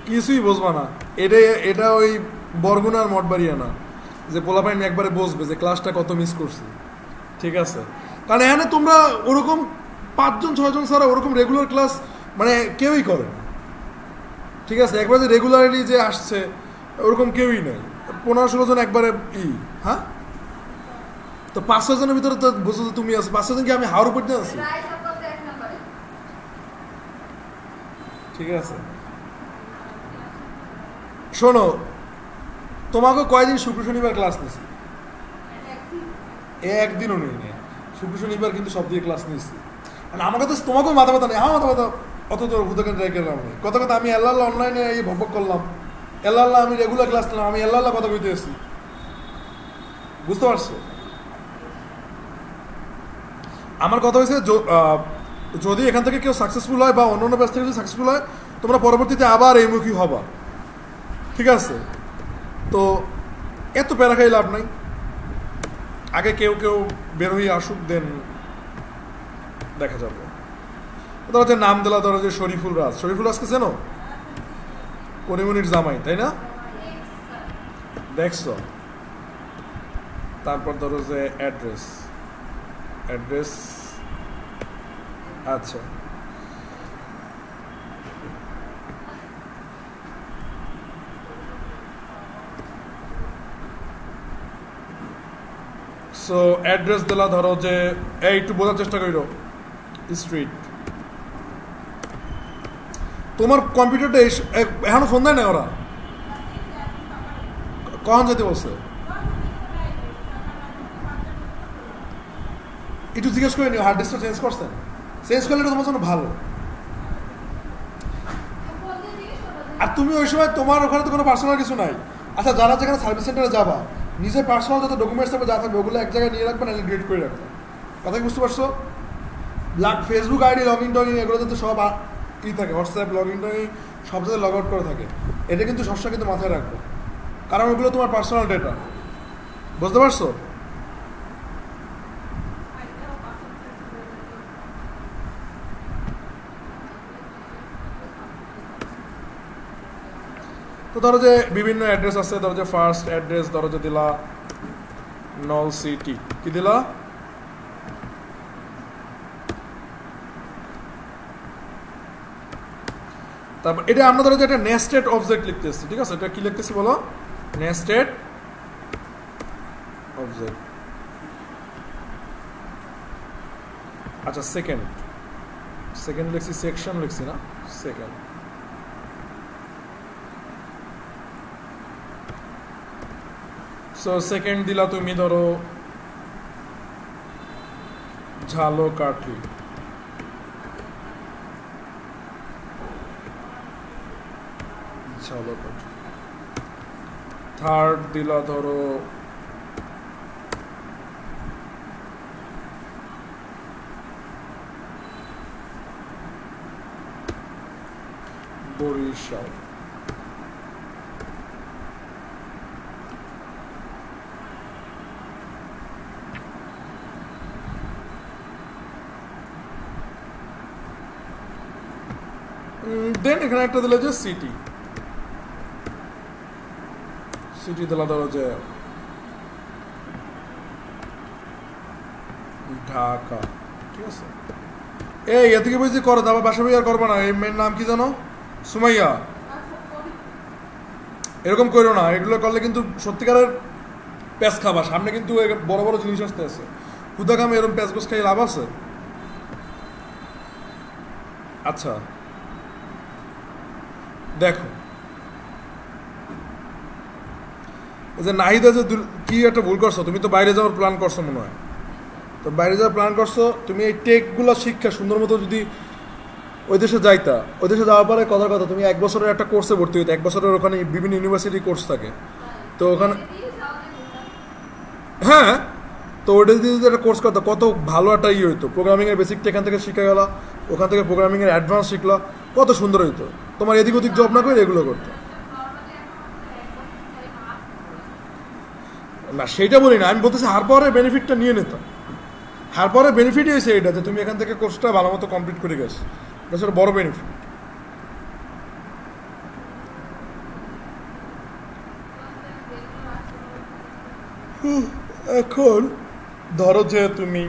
কিছুই বুঝবা না, এটা ওই বরগুনার মঠবাড়িয়া না যে পোলাপাইন একবারে বসবে যে ক্লাসটা কত মিস করছি, ঠিক আছে? কারণ এখানে তোমরা ওরকম 5-6 জন ছাড়া ওরকম রেগুলার ক্লাস মানে কেউই করে না, ঠিক আছে? একবার যে রেগুলারলি যে আসছে ওরকম কেউই নাই, 15-16 জন একবারে হ্যাঁ। তো 5-6 জনের ভিতরে তো বুঝো যে তুমি আছো, 5-6 জন কি আমি হাওড় উপর দিয়ে আছি, ঠিক আছে? শোনো, তোমাকে কয়দিন শুক্র শনিবার ক্লাস নিছি, একদিনও নেই, শুক্র শনিবার কিন্তু সব দিয়ে ক্লাস নিয়েছি। আমাকে তো তোমাকেও মাথা ব্যথা নেই, আমার মাথা ব্যথা অত তোর হুদকে ট্রাই করলাম নেই, কথা আমি আল্লাহ অনলাইনে এই ভব্বক করলাম, আল্লাহ আমি রেগুলার ক্লাস নিলাম, আমি আল্লাহ কথা কইতে এসেছি, বুঝতে পারছো? আমার কথা হয়েছে যদি এখান থেকে কেউ সাকসেসফুল হয় বা অন্য ব্যাচ থেকে যদি সাকসেসফুল হয়, তোমরা পরবর্তীতে আবার এইমুখী হবা, ঠিক আছে? তো এত প্যারা খাই লাভ নাই, আগে কেউ বের হয়ে আসুক, দেন দেখা যাবে। ধরো যে নাম দিলা, ধরো যে শরীফুল রাজকে চেনো, পরিমনির জামাই, তাই না? দেখছো? তারপর ধরো যে অ্যাড্রেস, আচ্ছা সো অ্যাড্রেস দিলা ধরো যে এই একটু বোঝার চেষ্টা করো, স্ট্রিট। তোমার কম্পিউটারটা এখনো ফোন দেয় না ওরা? কখন যেতে বলছে? একটু জিজ্ঞেস করে নিও হার্ড ডিস্কটা চেঞ্জ করছেন, চেঞ্জ করলে এটা তোমার জন্য ভালো। আর তুমি ওই সময় তোমার ওখানে তো কোনো পার্সোনাল কিছু নাই। আচ্ছা যারা যেখানে সার্ভিস সেন্টারে যাবা, নিজের পার্সোনাল যত ডকুমেন্টস থাকবে যা থাকবে ওগুলো এক জায়গায় নিয়ে রাখবে, নাহলে ডিলিট করে রাখবে। কথা কি বুঝতে পারছো? Facebook ID log in tagging এগুলো যাতে সব ই থাকে, হোয়াটসঅ্যাপ লগ ইন টগিন সব যাতে লগ আউট করে থাকে, এটা কিন্তু সবসময় কিন্তু মাথায় রাখবে, কারণ ওগুলো তোমার পার্সোনাল ডেটা। বুঝতে পারছো? তো ধরো যে বিভিন্ন অ্যাড্রেস আছে, ধরো যে ফার্স্ট অ্যাড্রেস ধরো যে দিলা নল সিটি, কি দিলা? তারপর এটা আমরা ধরো যে একটা নেস্টেড অবজেক্ট লিখতেছি, ঠিক আছে? এটা কি লিখতেছি বলো? Nested object. আচ্ছা সেকেন্ড লিখছি, সেকশন লিখছি না, সেকেন্ড। সো সেকেন্ড দিলা তুমি ধরো ঝালকাঠি, থার্ড দিলা ধরো বরিশাল। দেন এখানে একটা দিলে যে সিটি দিলা ধরো যে ঢাকা, ঠিক আছে? এই এ থেকে বুঝছি করো, তারপর বাসা আর করবো না। এই মেয়ের নাম কি জানো? সুমাইয়া। এরকম করো না, এগুলো করলে কিন্তু সত্যিকারের প্যাঁচ খাবা। সামনে কিন্তু বড় বড় জিনিস আসতে আছে, হুদাকামে এরকম প্যাঁচ গোস খাই লাভ আছে? আচ্ছা দেখো, এই যে নাহিদা যে কি একটা ভুল করছো, তুমি তো বাইরে যাওয়ার প্ল্যান করছো মনে হয়। তো বাইরে যাওয়ার প্ল্যান করছো, তুমি এই টেকগুলো শিক্ষা সুন্দর মতো যদি ওই দেশে যাইতা, ওই দেশে যাওয়ার পরে কথার কথা তুমি 1 বছরের একটা কোর্সে ভর্তি হইতে। 1 বছরের ওখানে বিভিন্ন ইউনিভার্সিটি কোর্স থাকে, তো ওখানে হ্যাঁ, তো ওটা দিয়ে যদি একটা কোর্স করতো কত ভালো একটা ইয়ে হইতো। প্রোগ্রামিংয়ের বেসিকটা এখান থেকে শিখে গেলা, ওখান থেকে প্রোগ্রামিংয়ের অ্যাডভান্স শিখলা, কত সুন্দর হইতো। তোমার এদিক ওদিক জব না করে এগুলো করতো না, সেইটা বলি না। আমি বলতেছি হারপরের বেনিফিটটা নিয়ে নিতাম। হারপরের বেনিফিটই হয়েছে এটা যে তুমি এখান থেকে কোর্সটা ভালো মতো কমপ্লিট করে গেছো, এটা বড় বেনিফিট। এখন ধরো যে তুমি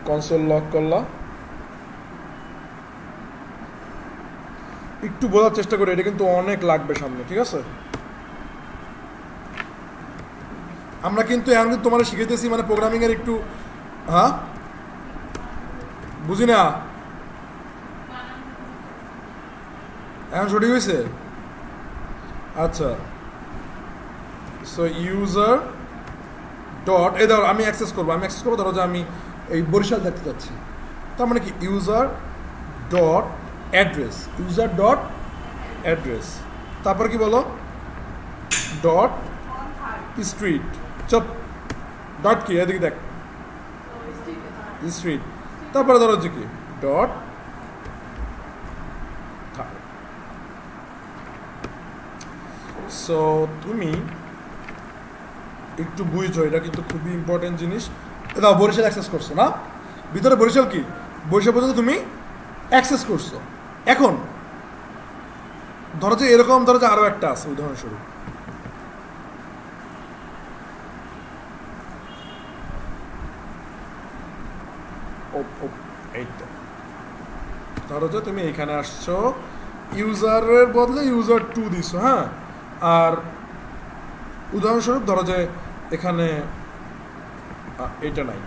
কনসোল লক করলা, একটু বোঝার চেষ্টা করে, এটা কিন্তু অনেক লাগবে সামনে, ঠিক আছে? আমরা কিন্তু এখন কিন্তু তোমার শিখাইতেছি মানে প্রোগ্রামিং এর একটু, হ্যাঁ বুঝি না এখন সঠিক হয়েছে? আচ্ছা সো ইউজার ডট, এই ধরো আমি অ্যাক্সেস করবো, ধরো যে আমি এই বরিশাল দেখতে চাচ্ছি, তার মানে কি ইউজার ডট অ্যাড্রেস, তারপর কি বলো ডট স্ট্রিট, চপ ডট কি এদিকে দেখ স্ট্রিট, তারপরে ধরো যে কি ডট সো তুমি একটু বুঝছো, এটা কিন্তু খুবই ইম্পর্টেন্ট জিনিস। দাও বরিশাল অ্যাক্সেস করছো না, ভিতরে বরিশাল কি বরিশাল পর্যন্ত তুমি অ্যাক্সেস করছো। এখন ধরো যে এরকম, ধরো যে আরও একটা আছে উদাহরণস্বরূপ, এইটা ধরো যে তুমি এখানে আসছো, ইউজারের বদলে ইউজার 2 দিছো, হ্যাঁ, আর উদাহরণস্বরূপ ধরো যে এখানে এটা নাই,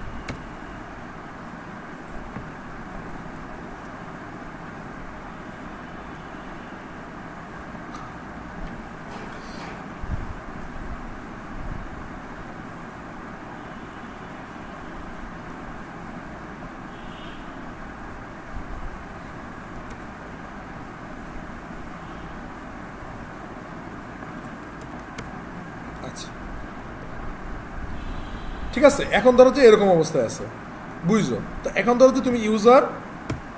ঠিক আছে। এখন ধরো যে এরকম অবস্থায় আছে, বুঝছো? তো এখন ধরো যে তুমি ইউজার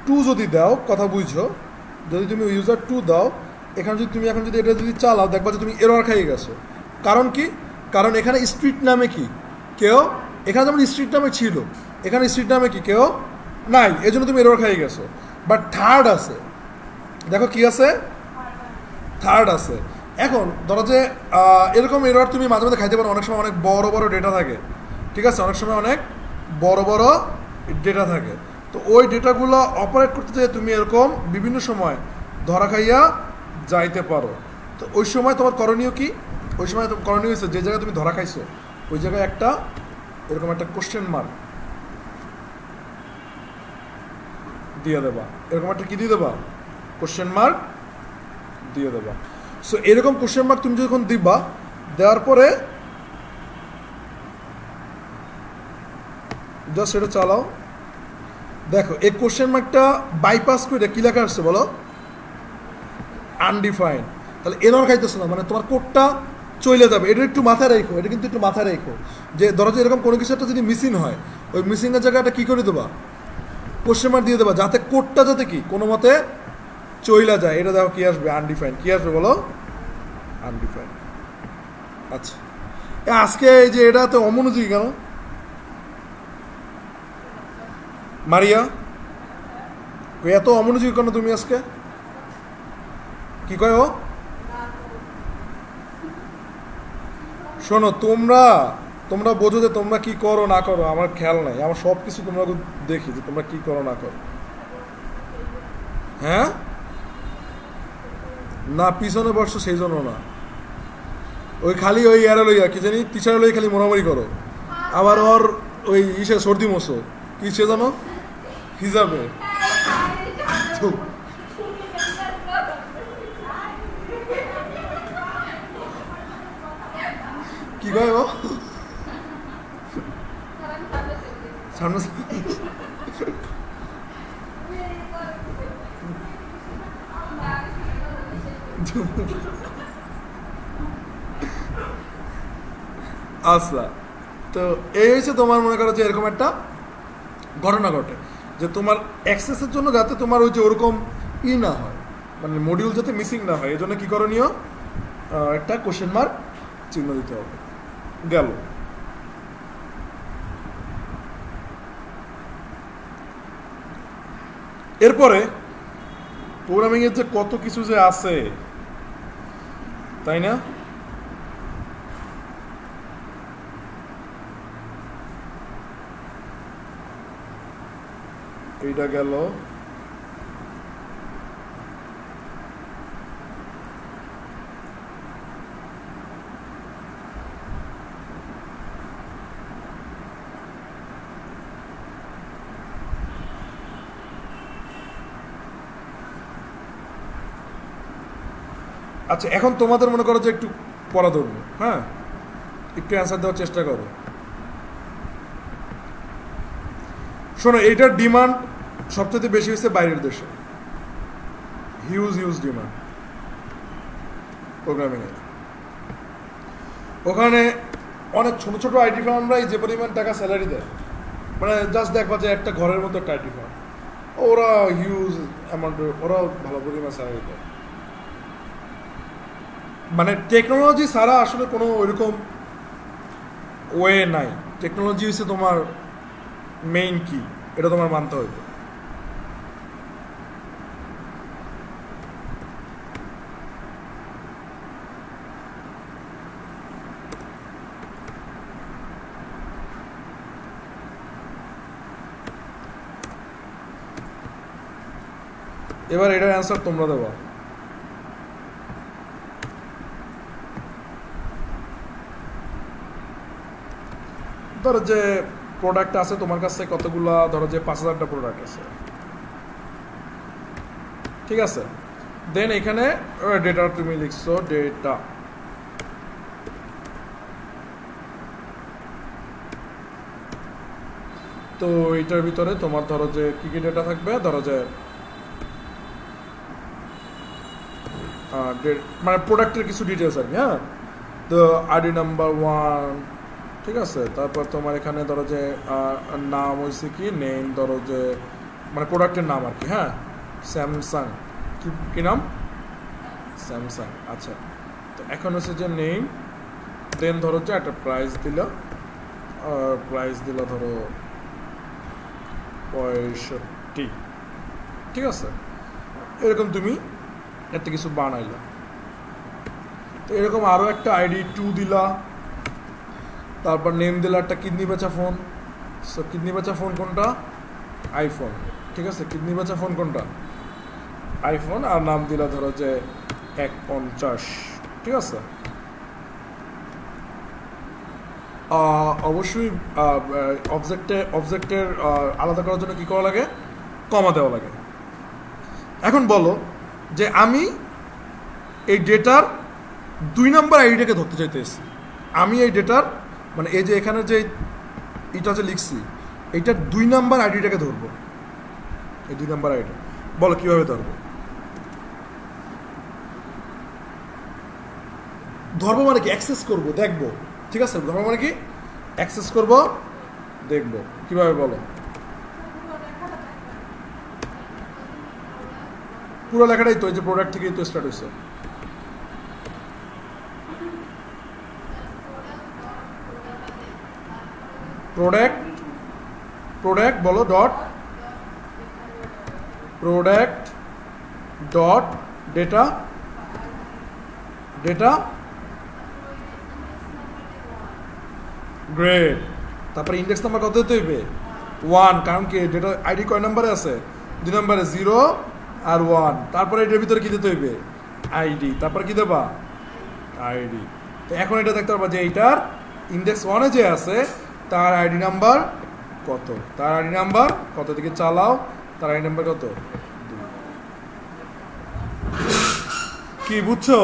2 যদি দাও, কথা বুঝছো, যদি তুমি ইউজার 2 দাও, এখানে যদি তুমি এখন যদি এটা যদি চালাও, দেখবা যে তুমি এরর খাইয়ে গেছো। কারণ কি? কারণ এখানে স্ট্রিট নামে কি কেউ, এখানে যেমন স্ট্রিট নামে ছিল, এখানে স্ট্রিট নামে কি কেউ নাই, এই জন্য তুমি এরর খাইয়ে গেছো। বাট থার্ড আছে, দেখো কি আছে, থার্ড আছে। এখন ধরো যে এরকম এরর তুমি মাঝে মাঝে খাইতে পারো, অনেক সময় অনেক বড় বড় ডেটা থাকে, ঠিক আছে, অনেক সময় অনেক বড় বড় ডেটা থাকে। তো ওই ডেটাগুলো অপারেট করতে যেয়ে তুমি এরকম বিভিন্ন সময় ধরা খাইয়া যাইতে পারো। তো ওই সময় তোমার করণীয় কি? ওই সময় তোমার করণীয় হয়েছে যে জায়গায় তুমি ধরা খাইছো ওই জায়গায় একটা এরকম একটা কোশ্চেন মার্ক দিয়ে দেবা, এরকম একটা কি দিয়ে দেবা, কোশ্চেন মার্ক দিয়ে দেবা। সো এরকম কোশ্চেন মার্ক তুমি যখন দিবা, দেওয়ার পরে জাস্ট সেটা চালাও, দেখো এই কোশ্চেন মার্কটা বাইপাস করে কি লেখা আসছে বলো, আনডিফাইন্ড। তাহলে এরর খাইতেছো না, মানে তোমার কোডটা চলে যাবে। এটা একটু মাথায় রেখো, এটা কিন্তু একটু মাথায় রেখো যে ধরো যে এরকম কোনো কিছু একটা যদি মিসিং হয়, ওই মিসিংয়ের জায়গাটা কী করে দেবা, কোশ্চেন মার্ক দিয়ে দেবা, যাতে কোডটা যাতে কি কোনো মতে চইলা যায়। এটা দেখো কি আসবে, আনডিফাইন্ড। কি আসবে বলো, আনডিফাইন্ড। আচ্ছা, আজকে এই যে এটা তো অমনোযোগী কেন মারিয়া, এত অমনোযোগী কেন তুমি আজকে? কি কয় ও? শোনো, তোমরা বোঝো যে তোমরা কি করো না করো, আমার খেয়াল নাই, আমার সব কিছু তোমরা দেখি যে তোমরা কি করো না করো। হ্যাঁ, না পিছনে বসছো সেই জন্য না, ওই খালি ওই এরা লইয়া কি জানি টিচার লই খালি মোড়ামুড়ি করো। আবার ওর ওই ইসে সর্দি মশো কি সে জানো, হিজাবে কি কয় ও সামনে আচ্ছা। তো এই হয়েছে তোমার মনে করো যে এরকম একটা ঘটনা ঘটে যে তোমার অ্যাক্সেসের জন্য যাতে তোমার ওই যে ওরকম না হয়, মানে মডিউল যাতে মিসিং না হয়, এই জন্য কী করণীয়, একটা কোশ্চেন মার্ক চিহ্ন দিতে হবে। গেল। এরপরে প্রোগ্রামিংয়ের যে কত কিছু যে আছে, তাই না? এইটা গেল। আচ্ছা, এখন তোমাদের মনে করো যে একটু পড়া ধরবো, হ্যাঁ, একটু অ্যান্সার দেওয়ার চেষ্টা করো। শোনো, এইটার ডিমান্ড সবচেয়ে বেশি হয়েছে বাইরের দেশে, হিউজ ডিমান্ড প্রোগ্রামিংয়ে। ওখানে অনেক ছোট ছোট আইটি ফার্মরাই যে পরিমাণ টাকা স্যালারি দেয়, মানে জাস্ট দেখবা যে একটা ঘরের মতো একটা আইটি ফার্ম, ওরা হিউজ অ্যামাউন্ট, ওরা ভালো পরিমাণ স্যালারি দেয়। মানে টেকনোলজি ছাড়া আসলে কোনো ওইরকম ওয়ে নাই। টেকনোলজি হচ্ছে তোমার মেইন কি, এটা তোমার মানতে হবে। এবার এটার অ্যান্সার তোমরা দেবা। ধরো যে প্রোডাক্ট আছে তোমার কাছে কতগুলা, ধরো যে 5000টা প্রোডাক্ট আছে, ঠিক আছে। দেন এখানে ডেটা তুমি লিখছো, ডেটা তো এইটার ভিতরে তোমার ধরো যে কি কি ডেটা থাকবে, ধরো যে মানে প্রোডাক্টের কিছু ডিটেলস আর কি, হ্যাঁ। তো আইডি নাম্বার 1, ঠিক আছে। তারপর তোমার এখানে ধরো যে নাম হয়েছে কি, নেম, ধরো যে মানে প্রোডাক্টের নাম আর কি, হ্যাঁ, স্যামসাং, কি নাম, স্যামসাং। আচ্ছা, তো এখন হচ্ছে যে নেম, দেন ধরো যে একটা প্রাইস দিল, ধরো 65, ঠিক আছে। এরকম তুমি একটা কিছু বানাইলা। তো এরকম আরও একটা আইডি 2 দিলা, তারপর নেম দিলা একটা কিডনি বেচা ফোন। সো কিডনি বেচা ফোন কোনটা, আইফোন, ঠিক আছে। কিডনি বেচা ফোন কোনটা, আইফোন। আর নাম দিলা ধরো যে 150, ঠিক আছে। অবশ্যই অবজেক্টের আলাদা করার জন্য কি করা লাগে, কমা দেওয়া লাগে। এখন বলো যে আমি এই ডেটার 2 নম্বর আইডিটাকে ধরতে চাইতেছি। আমি এই ডেটার মানে এই যে এখানে যে এটা যে লিখছি, এইটার 2 নম্বর আইডিটাকে ধরবো। এই 2 নম্বর আইডি বলো কিভাবে ধরবো। ধরবো মানে কি, অ্যাক্সেস করবো, দেখবো, ঠিক আছে। ধরবো মানে কি, অ্যাক্সেস করবো, দেখবো, কিভাবে বলো। পুরো লেখাটাই তো এই যে প্রোডাক্ট থেকেই তো স্টার্ট হয়েছে। প্রোডাক্ট বলো, প্রোডাক্ট ডট ডেটা গ্রেড। তারপরে ইন্ডেক্স নাম্বার কত দিতে হইবে, 1, কারণ কি ডেটা আইডি কয় নম্বরে আছে, 2 নম্বরে, 0 আর 1। তারপরে এটার ভিতরে কি দিতে হইবে, আইডি। তারপরে কি দেবা, আইডি। তো এখন এটা দেখতে পারবা যে এইটার ইন্ডেক্স 1-এ যে আছে তার আইডি নাম্বার কত, দিকে চালাও, তার আইডি নাম্বার কত, 2। কি বুঝছো?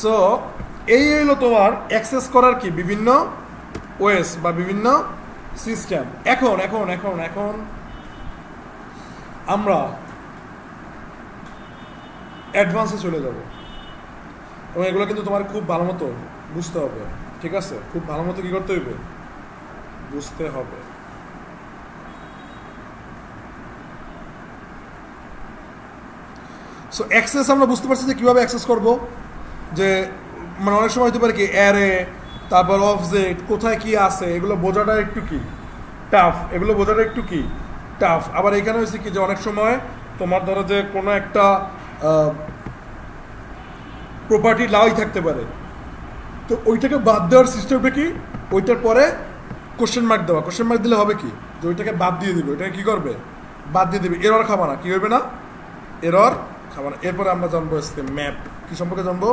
সো এই হলো তোমার অ্যাক্সেস করার কি বিভিন্ন ওয়েস বা বিভিন্ন সিস্টেম। এখন এখন এখন এখন আমরা অ্যাডভান্সে চলে যাব এবং এগুলো কিন্তু তোমার খুব ভালো মতো বুঝতে হবে, ঠিক আছে। খুব ভালো মতো কি করতে হইবে, বুঝতে হবে। সো অ্যাক্সেস আমরা বুঝতে পারছি যে কীভাবে অ্যাক্সেস করব, যে মানে অনেক সময় হতে পারে কি অ্যারে, তারপর অবজেক্ট কোথায় কি আছে এগুলো বোঝাটা একটু কি টাফ। আবার এখানে হয়েছে কি যে অনেক সময় তোমার ধরো যে কোনো একটা প্রপার্টি লাই থাকতে পারে, তো ওইটাকে বাদ দেওয়ার সিস্টেমটা কি, ওইটার পরে কোশ্চেন মার্ক দেওয়া। কোশ্চেন মার্ক দিলে হবে কি, যে ওইটাকে বাদ দিয়ে দিবে, ওইটাকে কী করবে, বাদ দিয়ে দিবে। এরর খাবা না, কী হইবে না, এরর খাবা না। এরপরে আমরা জানবো আজকে ম্যাপ কি সম্পর্কে জানবো,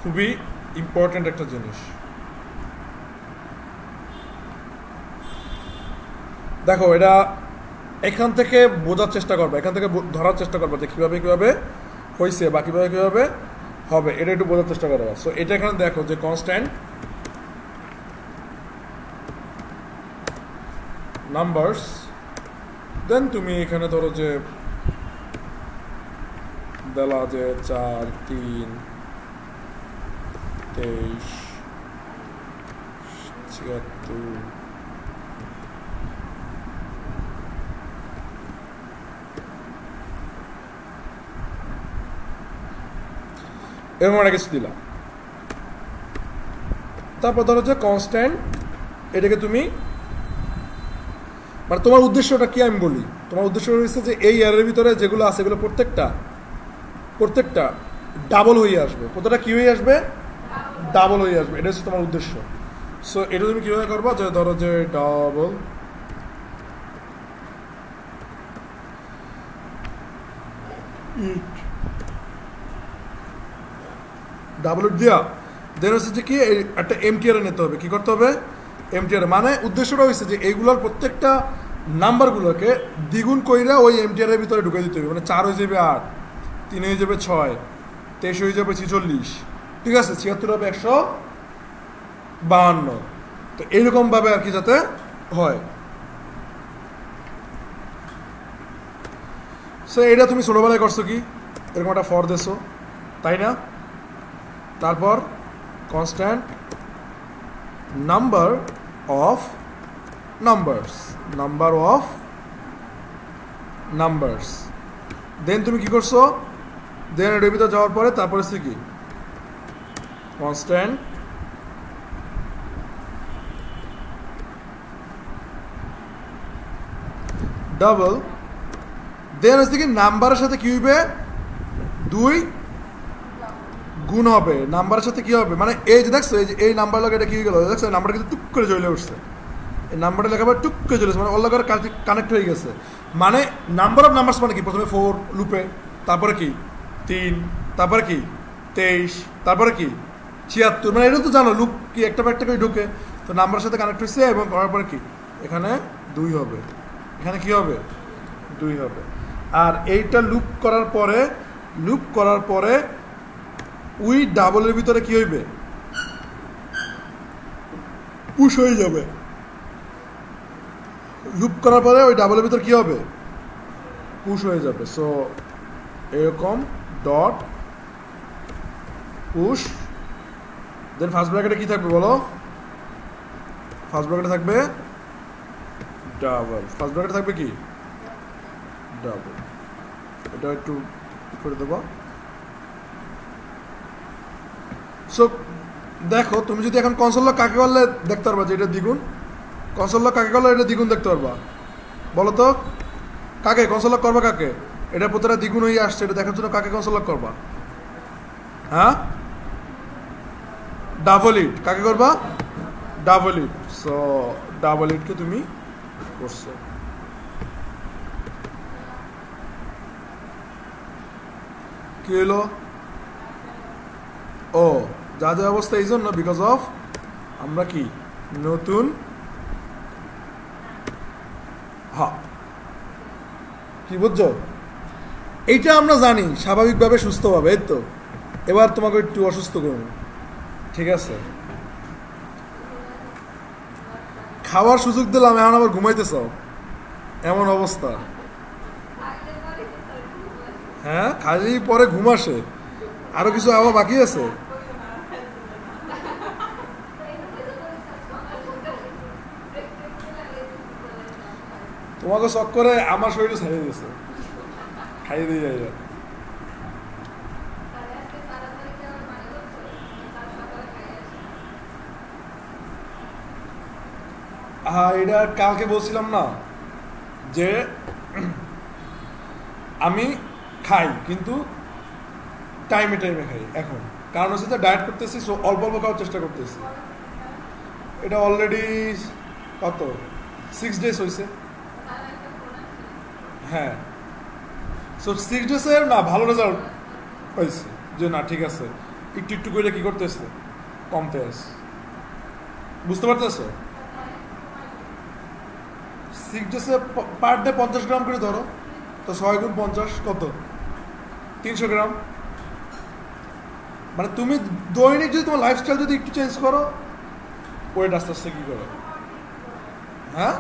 খুবই ইম্পর্টেন্ট একটা জিনিস। দেখো এটা এখান থেকে বোঝার চেষ্টা করবে, এখান থেকে ধরার চেষ্টা করবে যে কীভাবে হয়েছে বা কীভাবে হবে, এটা একটু বোঝার চেষ্টা করবে। সো এটা এখানে দেখো যে কনস্ট্যান্ট নাম্বারস, দেন তুমি এখানে ধরো যে দেলা যে 4, 3, 23, 76, এরকম একটা কিছু দিলাম। তারপর ধরো যে কনস্ট্যান্ট, এটাকে তুমি মানে তোমার উদ্দেশ্যটা কি আমি বলি, তোমার উদ্দেশ্য হচ্ছে যে এই এর ভিতরে যেগুলো আছে এগুলো প্রত্যেকটা ডাবল হয়ে আসবে। কতটা কি হয়ে আসবে? ডাবল হয়ে আসবে, এটা হচ্ছে তোমার উদ্দেশ্য। সো এটা তুমি কিভাবে করবা, যে ধরো যে ডাবল ইট দিয়া দেন হচ্ছে যে কি একটা এমটিআর নিতে হবে। কি করতে হবে? এমটিআর মানে উদ্দেশ্যটা হচ্ছে যে এইগুলোর প্রত্যেকটা নাম্বারগুলোকে দ্বিগুণ কইরা ওই এমটিআর এর ভিতরে ঢুকে দিতে হবে। মানে 4 হয়ে যাবে 8, 3 হয়ে যাবে 6, 23 হয়ে যাবে 46, ঠিক আছে, 76 হবে 152। তো এইরকমভাবে আর কি যাতে হয়। সো এটা তুমি ছোটোবেলায় করছো কি এরকম একটা ফর দেছো, তাই না? তারপর কনস্ট্যান্ট নাম্বার অফ নাম্বারস, দেন তুমি কি করছো, দেন এটার ভিতরে যাওয়ার পরে তারপরে হচ্ছে কি কনস্ট্যান্ট ডাবল, দেন হচ্ছে কি নাম্বারের সাথে কি হইবে 2 গুণ হবে। নাম্বারের সাথে কি হবে মানে এই যে দেখছো এই নাম্বার লাগে এটা কি হয়ে গেল, দেখছো নাম্বারটা কিন্তু টুক করে চলে উঠছে, এই নাম্বারটা লেখাবার টুক করে চলে মানে ওর লাগার কানেক্ট হয়ে গেছে। মানে নাম্বার অফ নাম্বারস মানে কি, প্রথমে 4 লুপে, তারপরে কি 3, তারপরে কি 23, তারপরে কি 76, মানে এটা তো জানো লুপ কি একটা করে ঢুকে, তো নাম্বারের সাথে কানেক্ট হয়েছে এবং করার পরে কি এখানে 2 হবে, এখানে কি হবে 2 হবে। আর এইটা লুপ করার পরে ওই ডাবলের ভিতরে কি হইবে পুশ হয়ে যাবে। লুপ করার পরে ওই ডাবলের ভিতর কি হবে পুশ হয়ে যাবে। সো এরকম ডট পুশ, দেন ফার্স্ট ব্র্যাকেটে কি থাকবে বলো, ফার্স্ট ব্র্যাকেটে থাকবে ডাবল, ফার্স্ট ব্র্যাকেটে থাকবে কি ডাবল। এটা একটু করে দেবো। সো দেখো তুমি যদি এখন কনসোল লক কাকে করলে দেখতে পারবা যে এটা দ্বিগুণ, কনসোল লক কাকে করলে এটা দ্বিগুণ দেখতে পারবা বলো তো, কাকে কনসোল লক করবা কাকে, এটা প্রতিটা দ্বিগুণ হয়ে আসছে, এটা দেখার জন্য কাকে কনসোল লক করবা? হ্যাঁ ডাবল ইট, কাকে করবা ডাবল ইট। সো ডাবল ইটকে তুমি করছো। কি হলো? ও যা যা অবস্থা এই জন্য বিকজ অফ আমরা কি নতুন কি বুঝছো, এইটা আমরা জানি স্বাভাবিকভাবে সুস্থভাবে। এই তো এবার তোমাকে একটু অসুস্থ করবো, ঠিক আছে? খাওয়ার সুযোগ দিলাম, এখন আবার ঘুমাইতেছ, এমন অবস্থা। হ্যাঁ খালি পরে ঘুম আসে, আরো কিছু আবার বাকি আছে। তোমাকে শখ করে আমার শরীরে ছাড়িয়ে দিয়েছে, খাইয়ে দিয়ে যাই। হ্যাঁ এটা কালকে বলছিলাম না যে আমি খাই কিন্তু টাইমে খাই এখন, কারণ হচ্ছে যে ডায়েট করতেছি, সো অল্প অল্প খাওয়ার চেষ্টা করতেছি। এটা অলরেডি কত 6 days হয়েছে। হ্যাঁ সো 6 days না ভালো রেজাল্ট পাইছি, যে না ঠিক আছে একটু একটু করে কি করতেছে কমতে আসে, বুঝতে পারতেছো? 6 days পার ডে 50 গ্রাম করে ধরো, তো 6 গুণ 50 কত 300 গ্রাম। মানে তুমি দৈনিক যদি তোমার লাইফস্টাইল যদি একটু চেঞ্জ করো, ওয়েট আস্তে আস্তে কি করে, হ্যাঁ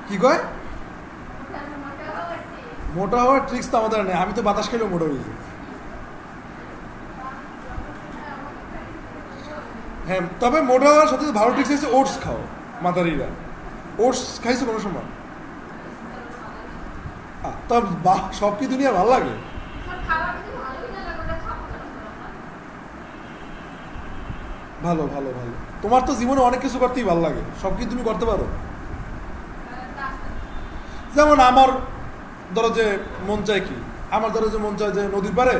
কি কয় মোটা হওয়ার ট্রিক্স তো আমাদের নেই, আমি তো বাতাস খেলেও মোটা হয়েছি। হ্যাঁ তবে মোটা হওয়ার সাথে ভালো ট্রিক্স হচ্ছে ওটস খাও, মাদারিরা ওটস খাইছো কোনো সময়? তা বাহ, সব কি দুনিয়া ভালো লাগে? ভালো ভালো ভালো। তোমার তো জীবনে অনেক কিছু করতেই ভালো লাগে, সব কিছু তুমি করতে পারো। যেমন আমার ধরো যে মন চায় কি, আমার ধরো যে মন চায় যে নদীর পাড়ে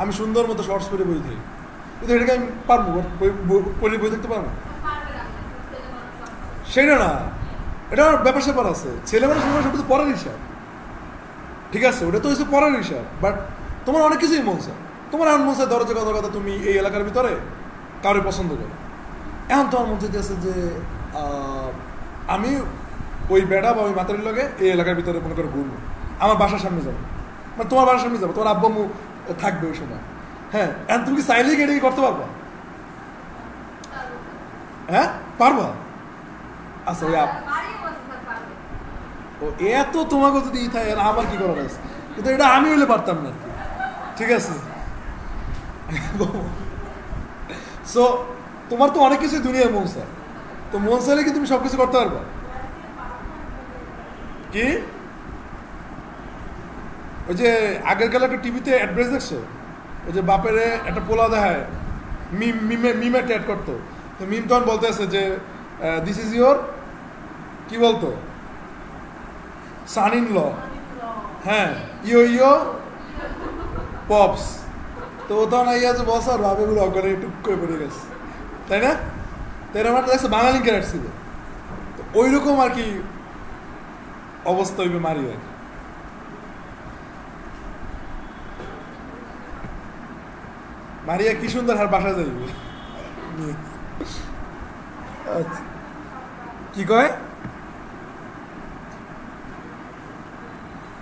আমি সুন্দর মতো শর্টস পরে বই থাকি, কিন্তু এটাকে আমি পারবো পরে বই থাকতে পারবো সেটা না, এটা আমার ব্যাপার স্যাপার আছে। ছেলে মানুষ সব তো পরের হিসাব, ঠিক আছে, ওটা তো হচ্ছে পরের হিসাব। বাট তোমার অনেক কিছুই মন চায়, তোমার এমন মন চায় ধরো যে কথা কথা তুমি এই এলাকার ভিতরে কাউরে পছন্দ করো, এখন তোমার মন চাইতে আছে যে আমি ওই বেড়া বা ওই মাতারির লগে এই এলাকার ভিতরে মনে করে ঘুরবো, আমার বাসার সামনে যাবো, মানে তোমার বাসার সামনে যাবো, তোমার আব্বু আম্মু থাকবে ওই সময়। হ্যাঁ, এখন তুমি কি চাইলেই এটা কি করতে পারবা? হ্যাঁ পারবা? আচ্ছা ওই ও এত তোমাকে যদি ই থাকে আমার কি করার আছে, কিন্তু এটা আমি হইলে পারতাম না, ঠিক আছে। সো তোমার তো অনেক কিছু দুনিয়ায় মন চায়, তো মন চাইলে কি তুমি সবকিছু করতে পারবা? কি ওই যে আগের কালে একটা টিভিতে অ্যাড্রেস দেখছো, ওই যে বাপের একটা পোলা দেখায় মিমে ট্যাট করতো, তো মিম তখন বলতে আছে যে দিস ইজ ইয়োর কি বলতো সান ইন ল, হ্যাঁ ইয়ো ইয়ো পপস, তো ও তখন আইয়া যে বস আর ভাবে গুলো অজ্ঞানে টুক করে পড়ে গেছে, তাই না? তাই আমার দেখছে বাঙালি ক্যারেক্ট ছিল, তো ওই রকম আর কি অবস্থা হইবে মারি আর কি। মারিয়া কি সুন্দর আর বাসা যাইবে। কি কয়,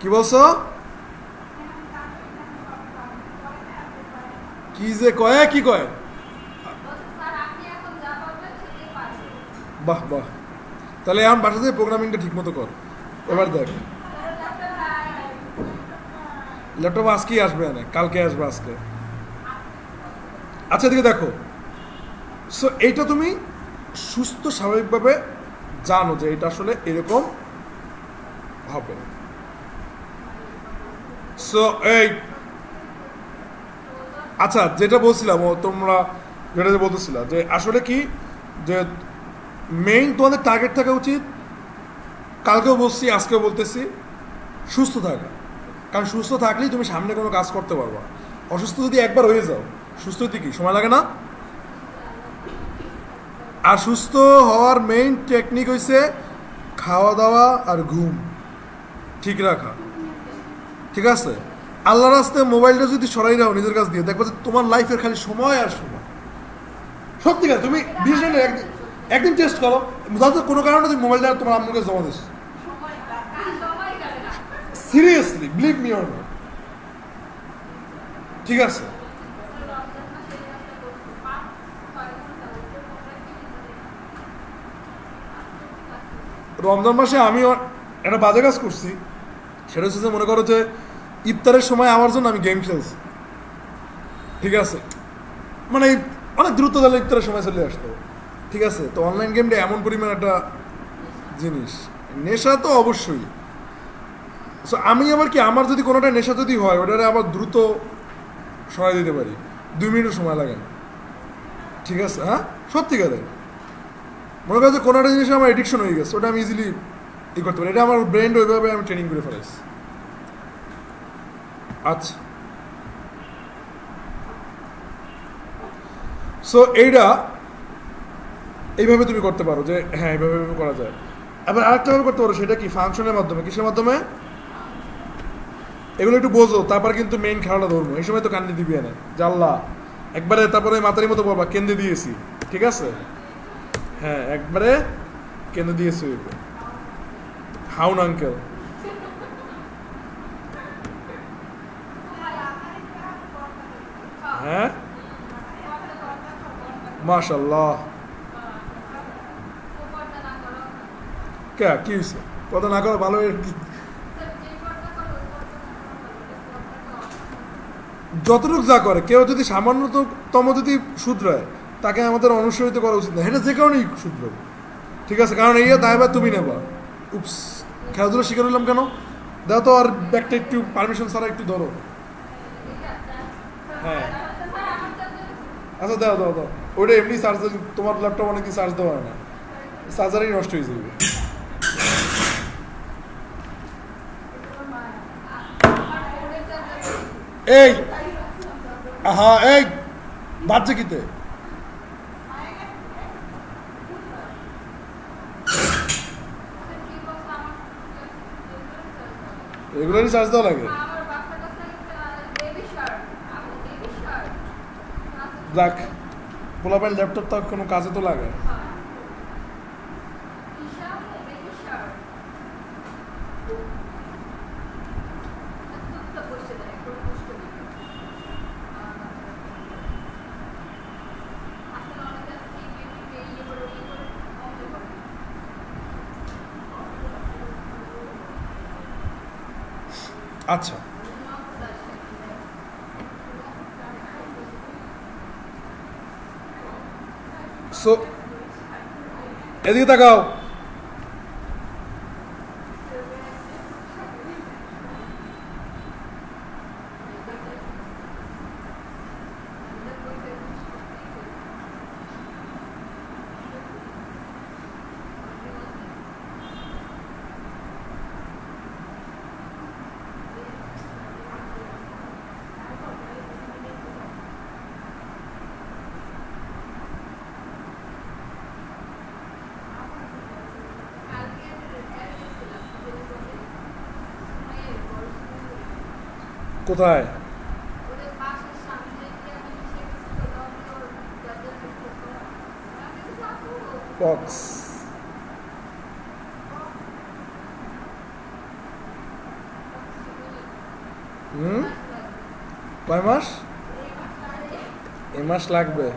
কি বলছো, কি যে কয়, কি কয়? বাহ বাহ, তাহলে এখন বাসা থেকে প্রোগ্রামিংটা ঠিক মতো কর। এবার দেখ ল্যাপটপ আজকেই আসবে না, কালকে আসবে আজকে। আচ্ছা এদিকে দেখো, সো এইটা তুমি সুস্থ স্বাভাবিকভাবে জানো যে এটা আসলে এরকম হবে। সো এই আচ্ছা যেটা বলছিলাম, ও তোমরা যেটা বলতেছিলা যে আসলে কি যে মেইন তোমাদের টার্গেট থাকা উচিত, কালকেও বলছি আজকেও বলতেছি, সুস্থ থাকা। কারণ সুস্থ থাকলেই তুমি সামনে কোনো কাজ করতে পারবা। অসুস্থ যদি একবার হয়ে যাও, সুস্থ হতে কি সময় লাগে না? আর সুস্থ হওয়ার মেইন টেকনিক হইছে খাওয়া দাওয়া আর ঘুম ঠিক রাখা, ঠিক আছে? আল্লাহ রাস্তায় মোবাইলটা যদি সরাই রাখো নিজের কাছ দিয়ে, দেখবো যে তোমার লাইফের খালি সময় আর সময়। সত্যিকার তুমি বিশেষ একদিন টেস্ট করো, ধরো কোনো কারণে তুমি মোবাইলটা তোমার আম্মুকে জমা this, seriously believe me or not, ঠিক আছে? রমজান মাসে আমি একটা বাজে কাজ করছি, সেটা হচ্ছে যে মনে করো যে ইফতারের সময় আমার জন্য আমি গেম খেলছি, ঠিক আছে, মানে অনেক দ্রুত তাহলে ইফতারের সময় চলে আসতো, ঠিক আছে? তো অনলাইন গেমটা এমন পরিমাণ একটা জিনিস, নেশা তো অবশ্যই। সো আমি আবার কি, আমার যদি কোনোটা নেশা যদি হয় ওটারে আবার দ্রুত সরাই দিতে পারি, 2 মিনিটও সময় লাগে না, ঠিক আছে? হ্যাঁ সত্যিকারে মনে করো যে কোনো একটা জিনিস আমার এডিকশন হয়ে গেছে, ওটা আমি ইজিলি ই করতে পারি, এটা আমার ব্রেন ওইভাবে আমি ট্রেনিং করে ফেলেছি। আচ্ছা সো এইটা এইভাবে তুমি করতে পারো যে হ্যাঁ এইভাবে করা যায়। আবার আরেকটা ভাবে করতে পারো, সেটা কি ফাংশনের মাধ্যমে, কিসের মাধ্যমে, এগুলো একটু বোঝো, তারপর কিন্তু মেইন খেলাটা ধরবো। এই সময় তো কান্দি দিবি না জাল্লা একবারে, তারপরে মাতারি মতো বাবা কেন্দ্রে দিয়েছি, ঠিক আছে? হ্যাঁ একবারে কেন্দ্রে দিয়েছি, হাউন আঙ্কেল। হ্যাঁ মাশাল্লাহ, কে কি হয়েছে কথা না করো ভালো, যতটুকু যা করে কেউ যদি সামান্যতম যদি শুধরায় তাকে আমাদের অনুসরিত করা উচিত না, এটা যে কারণেই শুধরাবে, ঠিক আছে? কারণ এই দায়ভার তুমি নেবা। উপস, খেলাধুলা শিকার হইলাম কেন? দাও তো আর ব্যাগটা একটু পারমিশন ছাড়া একটু ধরো। হ্যাঁ আচ্ছা দাও দাও দাও। ওটা এমনি চার্জার, তোমার ল্যাপটপ অনেক চার্জ দেওয়া হয় না, চার্জারই নষ্ট হয়ে যাবে। এই হ্যাঁ, এই বাচ্চা কিতে রেগুলারই চার্জ দেওয়া লাগে। দেখ পোলাপাইল ল্যাপটপ তো কোনো কাজে তো লাগে। আচ্ছা সো এদিকে তাকাও। কোথায়? বক্স কয় মাস? এ মাস লাগবে।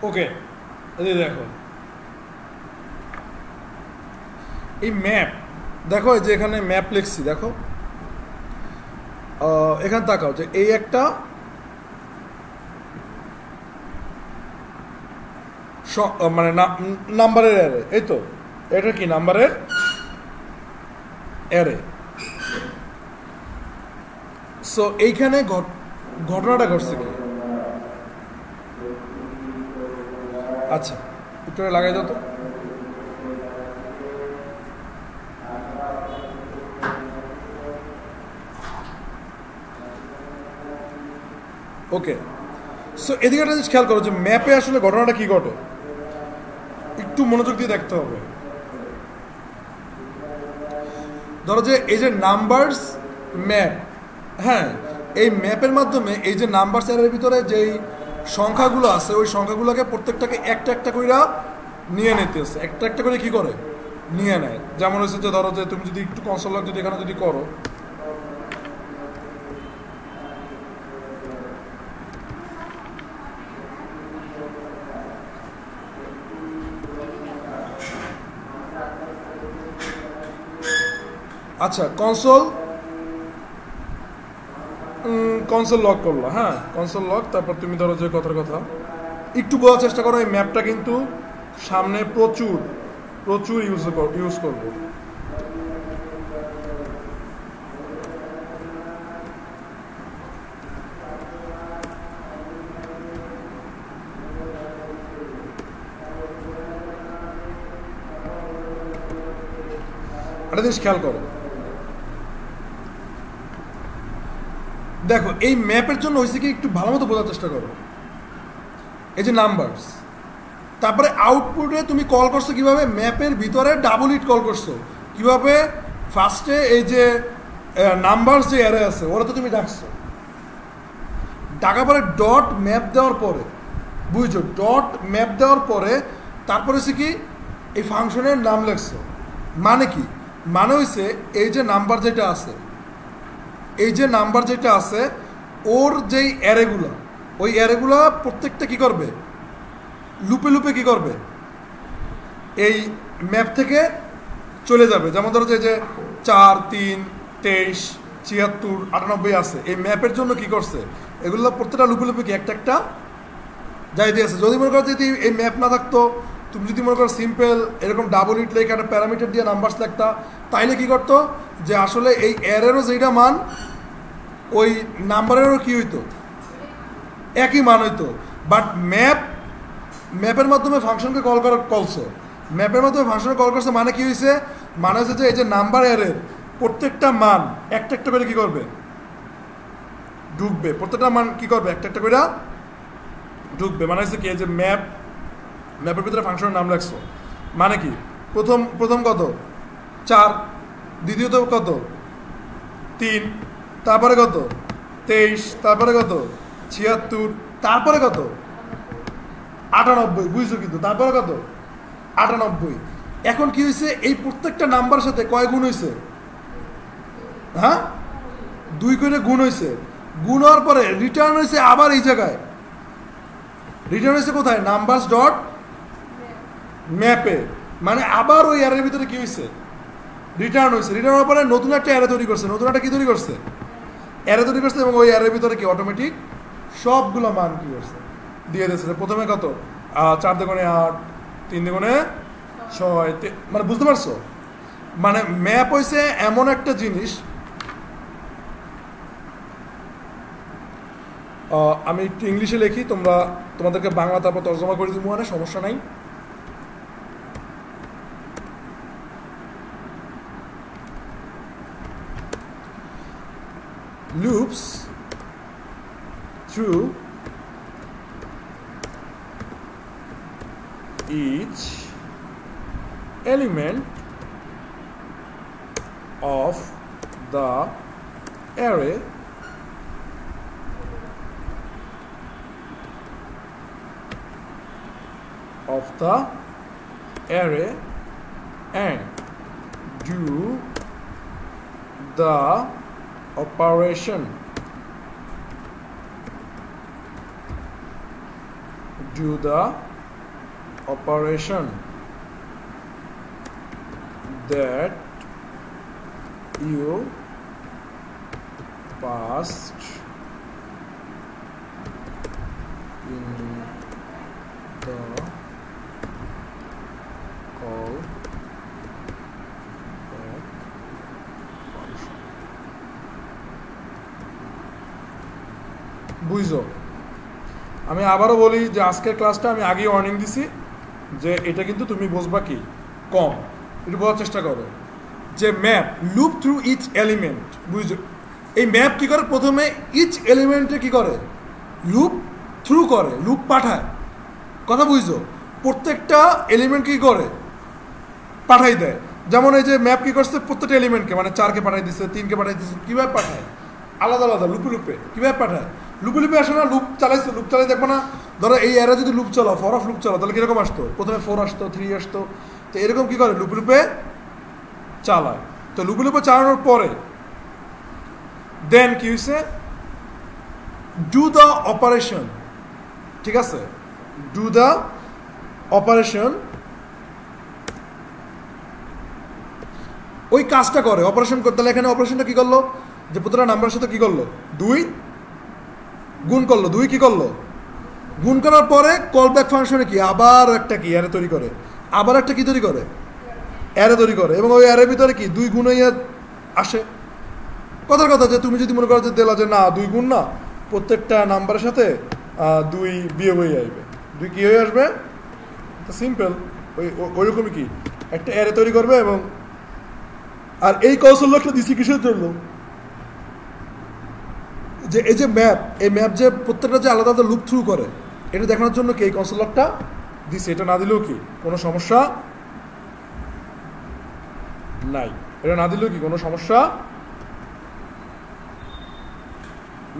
ওকে, এই দেখো এই ম্যাপ, দেখো এই যে এখানে ম্যাপ লিখছি, দেখো এখানে তাকাও যে এই একটা মানে নাম্বারের অ্যারে, এই তো এটা কি নাম্বারের অ্যারে। সো এইখানে ঘটনাটা ঘটছে কি, আচ্ছা একটু লাগাই দাও তো। ওকে, সো এদিকে একটা জিনিস খেয়াল করো যে ম্যাপে আসলে ঘটনাটা কি ঘটে, একটু মনোযোগ দিয়ে দেখতে হবে। ধরো যে এই যে নাম্বারস ম্যাপ, হ্যাঁ এই ম্যাপের মাধ্যমে এই যে নাম্বারস এর ভিতরে যেই সংখ্যাগুলো আছে ওই সংখ্যাগুলোকে প্রত্যেকটাকে একটা একটা করে নিয়ে নিতেছে, একটা একটা করে কি করে নিয়ে নেয়। যেমন হচ্ছে যে ধরো যে তুমি যদি একটু কনসোল লক যদি এখানে যদি করো, আচ্ছা কনসোল লক করলো, হ্যাঁ কনসোল লক, তারপর তুমি ধরো যে কথার কথা একটু বোঝার চেষ্টা করো। এই ম্যাপটা কিন্তু সামনে প্রচুর প্রচুর ইউজ করব। একটা জিনিস খেয়াল করো, দেখো এই ম্যাপের জন্য হয়েছে কি একটু ভালো মতো বোঝার চেষ্টা করো। এই যে নাম্বারস, তারপরে আউটপুটে তুমি কল করছো কিভাবে, ম্যাপের ভিতরে ডাবল হিট কল করছো কিভাবে, ফার্স্টে এই যে নাম্বারস যে অ্যারে আছে ওরা তো তুমি ডাকছো, ডাকার পরে ডট ম্যাপ দেওয়ার পরে, বুঝছো, ডট ম্যাপ দেওয়ার পরে তারপরে হচ্ছে কি এই ফাংশনের নাম লেখছো। মানে কি, মানে হয়েছে এই যে নাম্বার যেটা আছে, এই যে নাম্বার যেটা আছে ওর যেই অ্যারেগুলো, ওই অ্যারেগুলো প্রত্যেকটা কি করবে, লুপে লুপে কি করবে, এই ম্যাপ থেকে চলে যাবে। যেমন ধরো যে 4, 3, 23, 76, 98 আছে, এই ম্যাপের জন্য কি করছে, এগুলো প্রত্যেকটা লুপে লুপে কি একটা একটা যাই দিয়েছে। যদি মনে করো যদি এই ম্যাপ না থাকতো, তুমি যদি মনে করো সিম্পল এরকম ডাবল হিট লেখে একটা প্যারামিটার দিয়ে নাম্বারস লিখতা, তাইলে কি করতো যে আসলে এই অ্যারেরও যেটা মান ওই নাম্বারেরও কি হইতো, একই মান হইতো। বাট ম্যাপের মাধ্যমে ফাংশনকে কলছো, ম্যাপের মাধ্যমে ফাংশনে কল করছে, মানে কি হয়েছে, মানে হচ্ছে যে এই যে নাম্বার অ্যারের প্রত্যেকটা মান একটা একটা করে কি করবে, ঢুকবে, প্রত্যেকটা মান কি করবে, একটা একটা করে ঢুকবে। মানে হচ্ছে কি এই যে ম্যাপের ভিতরে ফাংশনের নাম রাখছো, মানে কি প্রথম কত 4, দ্বিতীয়ত কত 3, তারপরে কত 23, তারপরে কত 76, তারপরে কত 98, বুঝছো কিন্তু, তারপরে কত 98। এখন কি হয়েছে, এই প্রত্যেকটা নাম্বারের সাথে কয় গুণ হয়েছে, হ্যাঁ 2 করে গুণ হয়েছে। গুণ হওয়ার পরে রিটার্ন হয়েছে আবার এই জায়গায়, রিটার্ন হয়েছে কোথায়, নাম্বারস ডট ম্যাপে। মানে আবার ওই অ্যারের ভিতরে কি হয়েছে, রিটার্ন হয়েছে। রিটার্ন হওয়ার পরে নতুন একটা অ্যারে তৈরি করছে, নতুন একটা কি তৈরি করছে, অ্যারে তৈরি করছে, এবং ওই অ্যারের ভিতরে কি অটোমেটিক সবগুলো মান কি করছে দিয়ে দিয়েছে। প্রথমে কত 4 দুগুণে 8, 3 দুগুণে 6, মানে বুঝতে পারছো, মানে ম্যাপ হয়েছে এমন একটা জিনিস। আমি একটু ইংলিশে লিখি, তোমাদেরকে বাংলা তারপর তর্জমা করে দিব, মানে সমস্যা নাই। loops through each element of the array and do the operation operation that you passed in the call back function. বুঝছো? আমি আবারও বলি যে আজকের ক্লাসটা আমি আগেই ওয়ার্নিং দিছি যে এটা কিন্তু তুমি বুঝবা কি কম, একটু বোঝার চেষ্টা করো যে map loop through each element. বুঝছো? এই ম্যাপ কি করে? প্রথমে ইচ এলিমেন্টে কি করে? লুপ থ্রু করে, লুপ পাঠায়। কথা বুঝছো? প্রত্যেকটা এলিমেন্ট কি করে? পাঠাই দেয়। যেমন এই যে ম্যাপ কি করছে, প্রত্যেকটা এলিমেন্টকে মানে 4কে পাঠাই দিচ্ছে, 3কে পাঠাই দিচ্ছে। কীভাবে পাঠায়? আলাদা আলাদা লুপে লুপে। কীভাবে পাঠায়? লুপে লুপে আসে না? লুপ চালাইছে, লুপ চালাই দেখবো না? ধরো এই এরা যদি লুপ চালাও, ফর অফ লুপ চালাও, তাহলে কীরকম আসতো? প্রথমে 4 আসতো, 3 আসতো। তো এরকম কী করে? লুপে লুপে চালায়। তো লুপে লুপে চালানোর পরে দেন কি হয়েছে? Do the operation. ঠিক আছে? ডু দ্য অপারেশন, ওই কাজটা করে অপারেশন করতে। তাহলে এখানে অপারেশনটা কি করলো? যে প্রতিটা নাম্বারের সাথে কি করলো? 2 গুণ করলো। 2 কি করলো? গুণ করার পরে কল ব্যাক ফাংশনে কি আবার একটা কি অ্যারে তৈরি করে, আবার একটা কি তৈরি করে? অ্যারে তৈরি করে। এবং ওই অ্যারের ভিতরে কি 2 গুণ হয়ে আসে। কথার কথা যে তুমি যদি মনে করো যে দিলা যে না 2 গুণ না, প্রত্যেকটা নাম্বারের সাথে 2 বিয়োগ হয়ে আসবে, 2 কি হয়ে আসবে? সিম্পল ওইরকমই কি একটা অ্যারে তৈরি করবে। এবং আর এই কৌশলটা দিছি কিসের জন্য? যে এই যে ম্যাপ, এই ম্যাপ যে প্রত্যেকটা যে আলাদা আলাদা লুপ থ্রু করে, এটা দেখানোর জন্য কি এই কৌশলটা দিছে। এটা না দিলেও কি কোনো সমস্যা নাই। এটা না দিলেও কি কোনো সমস্যা।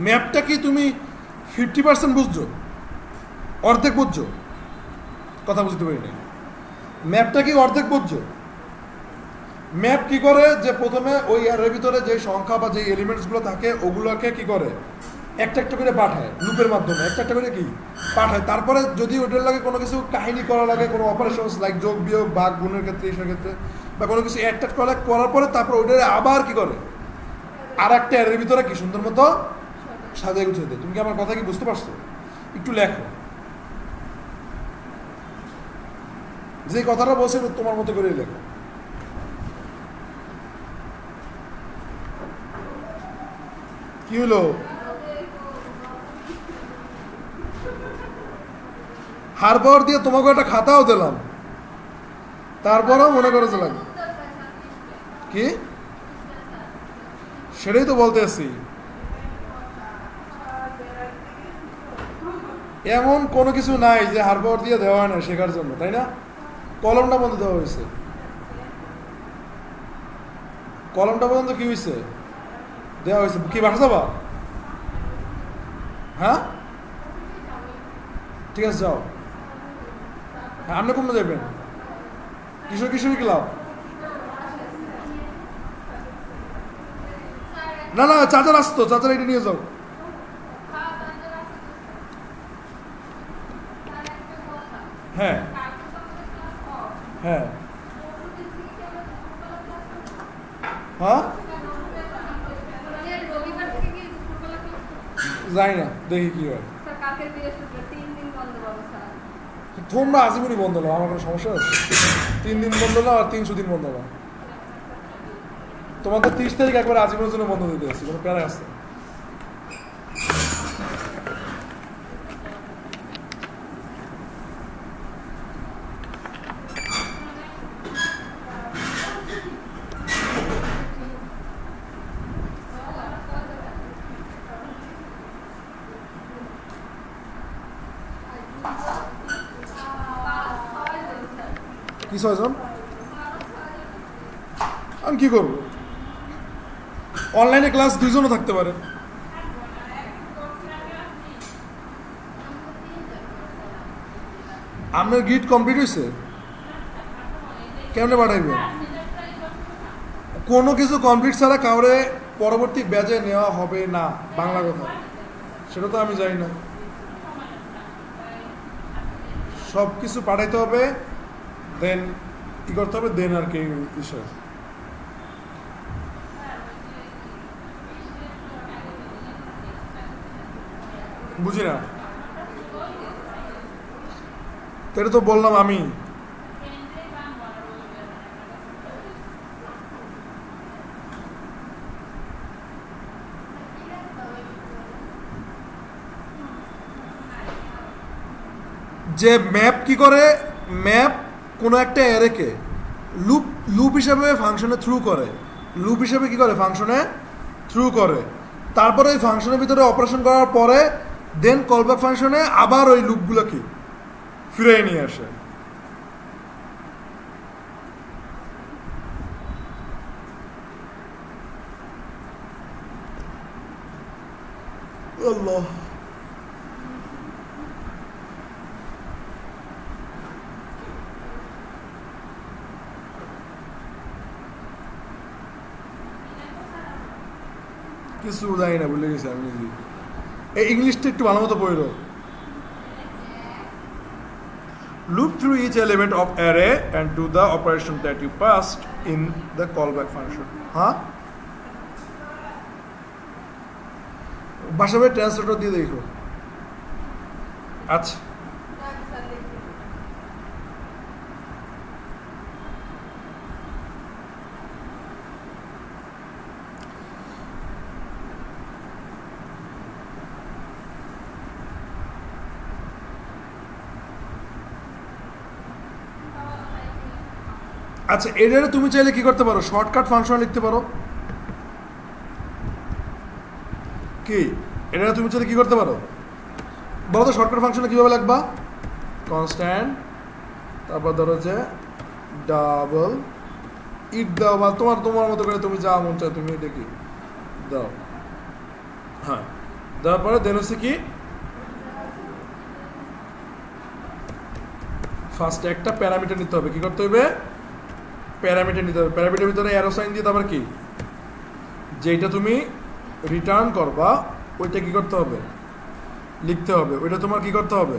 ম্যাপটা কি তুমি 50% বুঝছো? অর্ধেক বুঝছো? কথা বুঝতে পারি না। ম্যাপটা কি অর্ধেক বুঝছো? ম্যাপ কি করে? যে প্রথমে ওই অ্যারের ভিতরে যে সংখ্যা বা যে এলিমেন্টসগুলো থাকে ওগুলোকে কি করে? একটা একটা করে পাঠায় লুপের মাধ্যমে, একটা একটা করে কি পাঠায়। তারপরে যদি ওটার লাগে কোনো কিছু কাহিনী করা লাগে, কোনো অপারেশনস লাইক যোগ বিয়োগ ভাগ গুণের ক্ষেত্রে, এইসব ক্ষেত্রে বা কোনো কিছু অ্যাড করার পরে তারপর ওইটা আবার কি করে? আর একটা অ্যারের ভিতরে কি সুন্দর মতো সাজায় গুছিয়ে দেয়। তুমি কি আমার কথা কি বুঝতে পারছো? একটু লেখো। যে কথাটা বলছে তোমার মতো করে লেখো। কি হলো? হারবার দিয়ে তোমাকে একটা খাতাও দিলাম, তারপরেও মনে করেছে লাগে কি? সেটাই তো বলতে আসছি। এমন কোনো কিছু নাই যে হারবার দিয়ে দেওয়া হয় না শেখার জন্য, তাই না? কলমটা বন্ধ দেওয়া হয়েছে। কলমটা পর্যন্ত কি হয়েছে? দেওয়া হয়েছে। কি বাসা যাবা? হ্যাঁ ঠিক আছে যাও। হ্যাঁ আপনি কোন যাবেন? কিশোর কিশোরী ক্লাব? না না চাচার আসতো, চাচার এটা নিয়ে যাও। হ্যাঁ হ্যাঁ হ্যাঁ যাই না, দেখি কি হয়। তোমরা আজীবনই বন্ধ নাও, আমার কোনো সমস্যা আছে? 3 দিন বন্ধ নাও আর 300 দিন বন্ধ নাও। তোমাদের 30 তারিখ একবার আজীবনের জন্য বন্ধ দিতে আসছি, কোনো প্যারা আছে? কি 6 জন? আমি কি করবো? অনলাইনে ক্লাস 2 জনও থাকতে পারে। আপনার গিট কমপ্লিট হয়েছে? কেমনে পাঠাইবেন? কোনো কিছু কমপ্লিট ছাড়া কাউরে পরবর্তী ব্যাচে নেওয়া হবে না, বাংলা কথা। সেটা তো আমি জানি না। সব কিছু পাঠাইতে হবে, দেন কি করতে হবে, দেন আর কি বিষয় বুঝি না। এটা তো বললাম আমি, যে ম্যাপ কি করে, ম্যাপ কোনো একটা অ্যারেকে লুপ লুপ হিসাবে ফাংশনে থ্রু করে, লুপ হিসাবে কি করে ফাংশনে থ্রু করে, তারপরে ওই ফাংশনের ভিতরে অপারেশন করার পরে দেন কলব্যাক ফাংশনে আবার ওই লুপগুলোকে ফিরিয়ে নিয়ে আসে। আল্লাহ, কিছু জানি না, ভুলে গেছি আমি নিজে। এই ইংলিশটা একটু ভালো মতো পড়ো। Loop through each element of array and do the operation that you passed in the callback function. হ্যাঁ, বাসাবে ট্রান্সলেটর দিয়ে দেখো। আচ্ছা, আচ্ছা, এটারে তুমি চাইলে কি করতে পারো, শর্টকাট ফাংশন লিখতে পারো। কি এটা তুমি চাইলে কি করতে পারো বলো তো, শর্টকাট ফাংশনে কিভাবে লিখবা? কনস্ট্যান্ট, তারপর ধরো যে ডাবল ইট দাও, বা তোমার মতো করে তুমি যা মন চায় তুমি এটা কি দাও। হ্যাঁ, দেওয়ার পরে দেন হচ্ছে কি, ফার্স্ট একটা প্যারামিটার নিতে হবে। কি করতে হবে? প্যারামিটার নিতে হবে। প্যারামিটার ভিতরে অ্যারো সাইন দিয়ে তারপর কি, যেটা তুমি রিটার্ন করবা ওইটা কি করতে হবে, লিখতে হবে। ওইটা তোমার কি করতে হবে,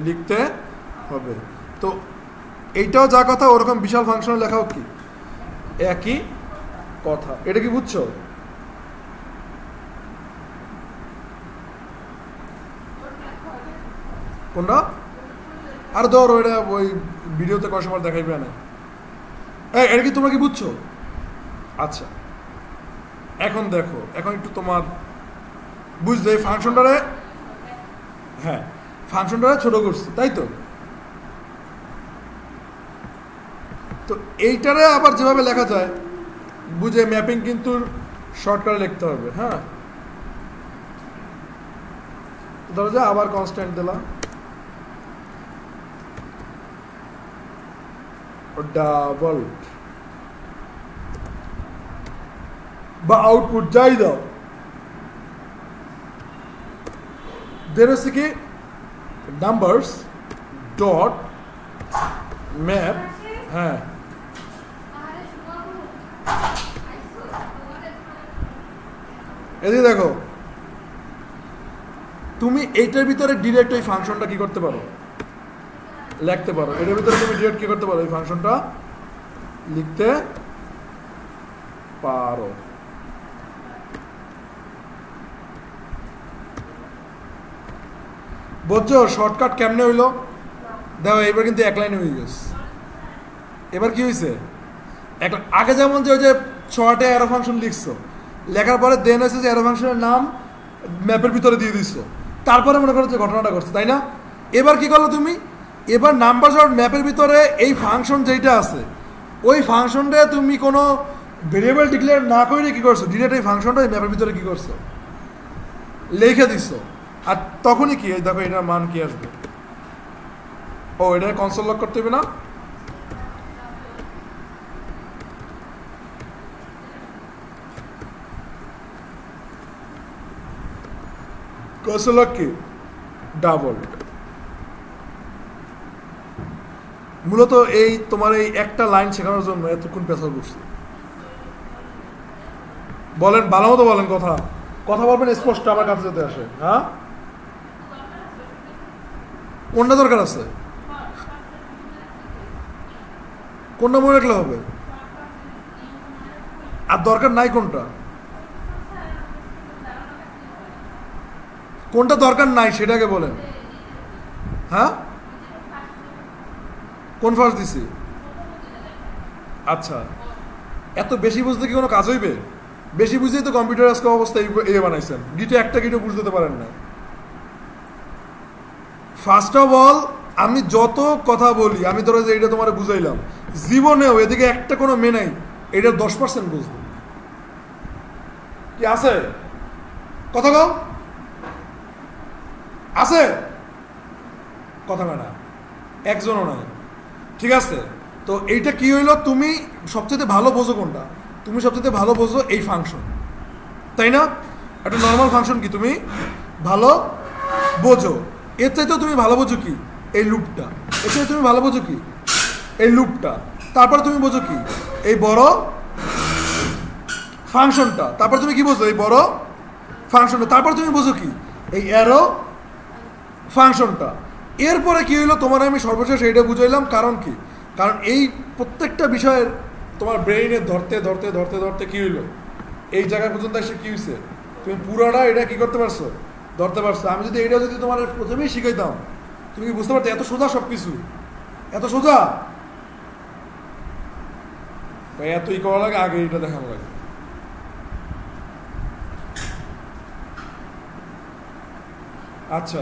লিখতে হবে। তো এইটাও যা কথা ওরকম বিশাল ফাংশন লেখাও কি একই কথা। এটা কি বুঝছো? কোনটা? আর ধরো এটা ওই ভিডিওতে কয় সময় দেখাইবে না। এটা কি তোমরা কি বুঝছো? আচ্ছা, এখন দেখো, এখন একটু তোমার বুঝতে, এই ফাংশনটারে, হ্যাঁ ফাংশনটারে ছোট করছি তাই তো। তো এইটারে আবার যেভাবে লেখা যায় বুঝে, ম্যাপিং কিন্তু শর্টকাটে লিখতে হবে। হ্যাঁ, ধরো যে আবার কনস্ট্যান্ট দিলাম, ডাবল বা আউটপুট যাই দাও, দের হচ্ছে কি নাম্বারস ডট ম্যাপ। হ্যাঁ, এদিকে দেখো, তুমি এইটার ভিতরে ডিরেক্ট ওই ফাংশনটা কি করতে পারো, লিখতে পারো। এটার ভিতরে তুমি ডিরেক্ট কি করতে পারো, এই ফাংশনটা লিখতে পারো। বুঝছো শর্টকাট কেমনে হইলো? দেখো এবার কিন্তু এক লাইনে হয়ে গেছে। এবার কি হয়েছে, আগে যেমন যে ওই যে 6টা অ্যারো ফাংশন লিখছো, লেখার পরে দেন হয়েছে যে অ্যারো ফাংশনের নাম ম্যাপের ভিতরে দিয়ে দিচ্ছো, তারপরে মনে করো যে ঘটনাটা করছে, তাই না? এবার কি করলো তুমি, এবার নাম্বার ডট ম্যাপের ভিতরে এই ফাংশন যেটা আছে ওই ফাংশনটা তুমি কোনো ভেরিয়েবল ডিক্লেয়ার না করে কি করছো, ডিরেক্ট এই ফাংশনটা এই ম্যাপের ভিতরে কি করছো, লিখে দিচ্ছ। আর তখনই কি, দেখো এটার মান কি আসবে, ও এটা কনসোল লক করতে হবে না। কনসোল লক কি, ডাবল। মূলত এই তোমার এই একটা লাইন শেখানোর জন্য এতক্ষণ পেছাল করছি। বলেন ভালো মতো বলেন, কথা কথা বলবেন স্পষ্ট, আমার কাছে যেতে আসে। হ্যাঁ কোনটা দরকার আছে? কোনটা মনে রাখলে হবে? আর দরকার নাই কোনটা? কোনটা দরকার নাই সেটাকে বলেন। হ্যাঁ, কোন ফার্স্ট দিছি? আচ্ছা, এত বেশি বুঝতে কি কোনো কাজ হইবে? বেশি বুঝতেই তো কম্পিউটার আজকে অবস্থা এই বানাইছেন, গিটে একটা গিটে বুঝতে পারেন না। ফার্স্ট অফ অল, আমি যত কথা বলি, আমি ধরো যে এটা তোমার বুঝাইলাম, জীবনেও এদিকে একটা কোনো মেয়ে নাই এটা 10% বুঝবো। কি আছে? কথা কও, আছে? কথা না, একজনও নাই। ঠিক আছে, তো এইটা কি হইলো? তুমি সবচেয়ে ভালো বোঝো কোনটা? তুমি সবচেয়ে ভালো বোঝো এই ফাংশন, তাই না? একটা নর্মাল ফাংশন কি তুমি ভালো বোঝো। এর চাইতেও তুমি ভালো বোঝো কি? এই লুপটা। এর চাইতে তুমি ভালো বোঝো কি? এই লুপটা। তারপরে তুমি বোঝো কি? এই বড় ফাংশনটা। তারপর তুমি কি বোঝো? এই বড় ফাংশনটা। তারপর তুমি বোঝো কি? এই অ্যারো ফাংশনটা। এরপরে কি হইলো তোমার আমি সর্বশেষ এইটা বুঝাইলাম। কারণ কি? কারণ এই প্রত্যেকটা বিষয়ের তোমার ব্রেইনে ধরতে ধরতে ধরতে ধরতে কি হইলো, এই জায়গা পর্যন্ত এসে কি হয়েছে, তুমি পুরোটা এটা কি করতে পারছো, ধরতে পারছো। আমি যদি এইটা যদি তোমার প্রথমেই শিখাইতাম, তুমি কি বুঝতে পারতো এত সোজা সব কিছু? এত সোজা? এত ই করা লাগে, আগে এটা দেখানো লাগে। আচ্ছা,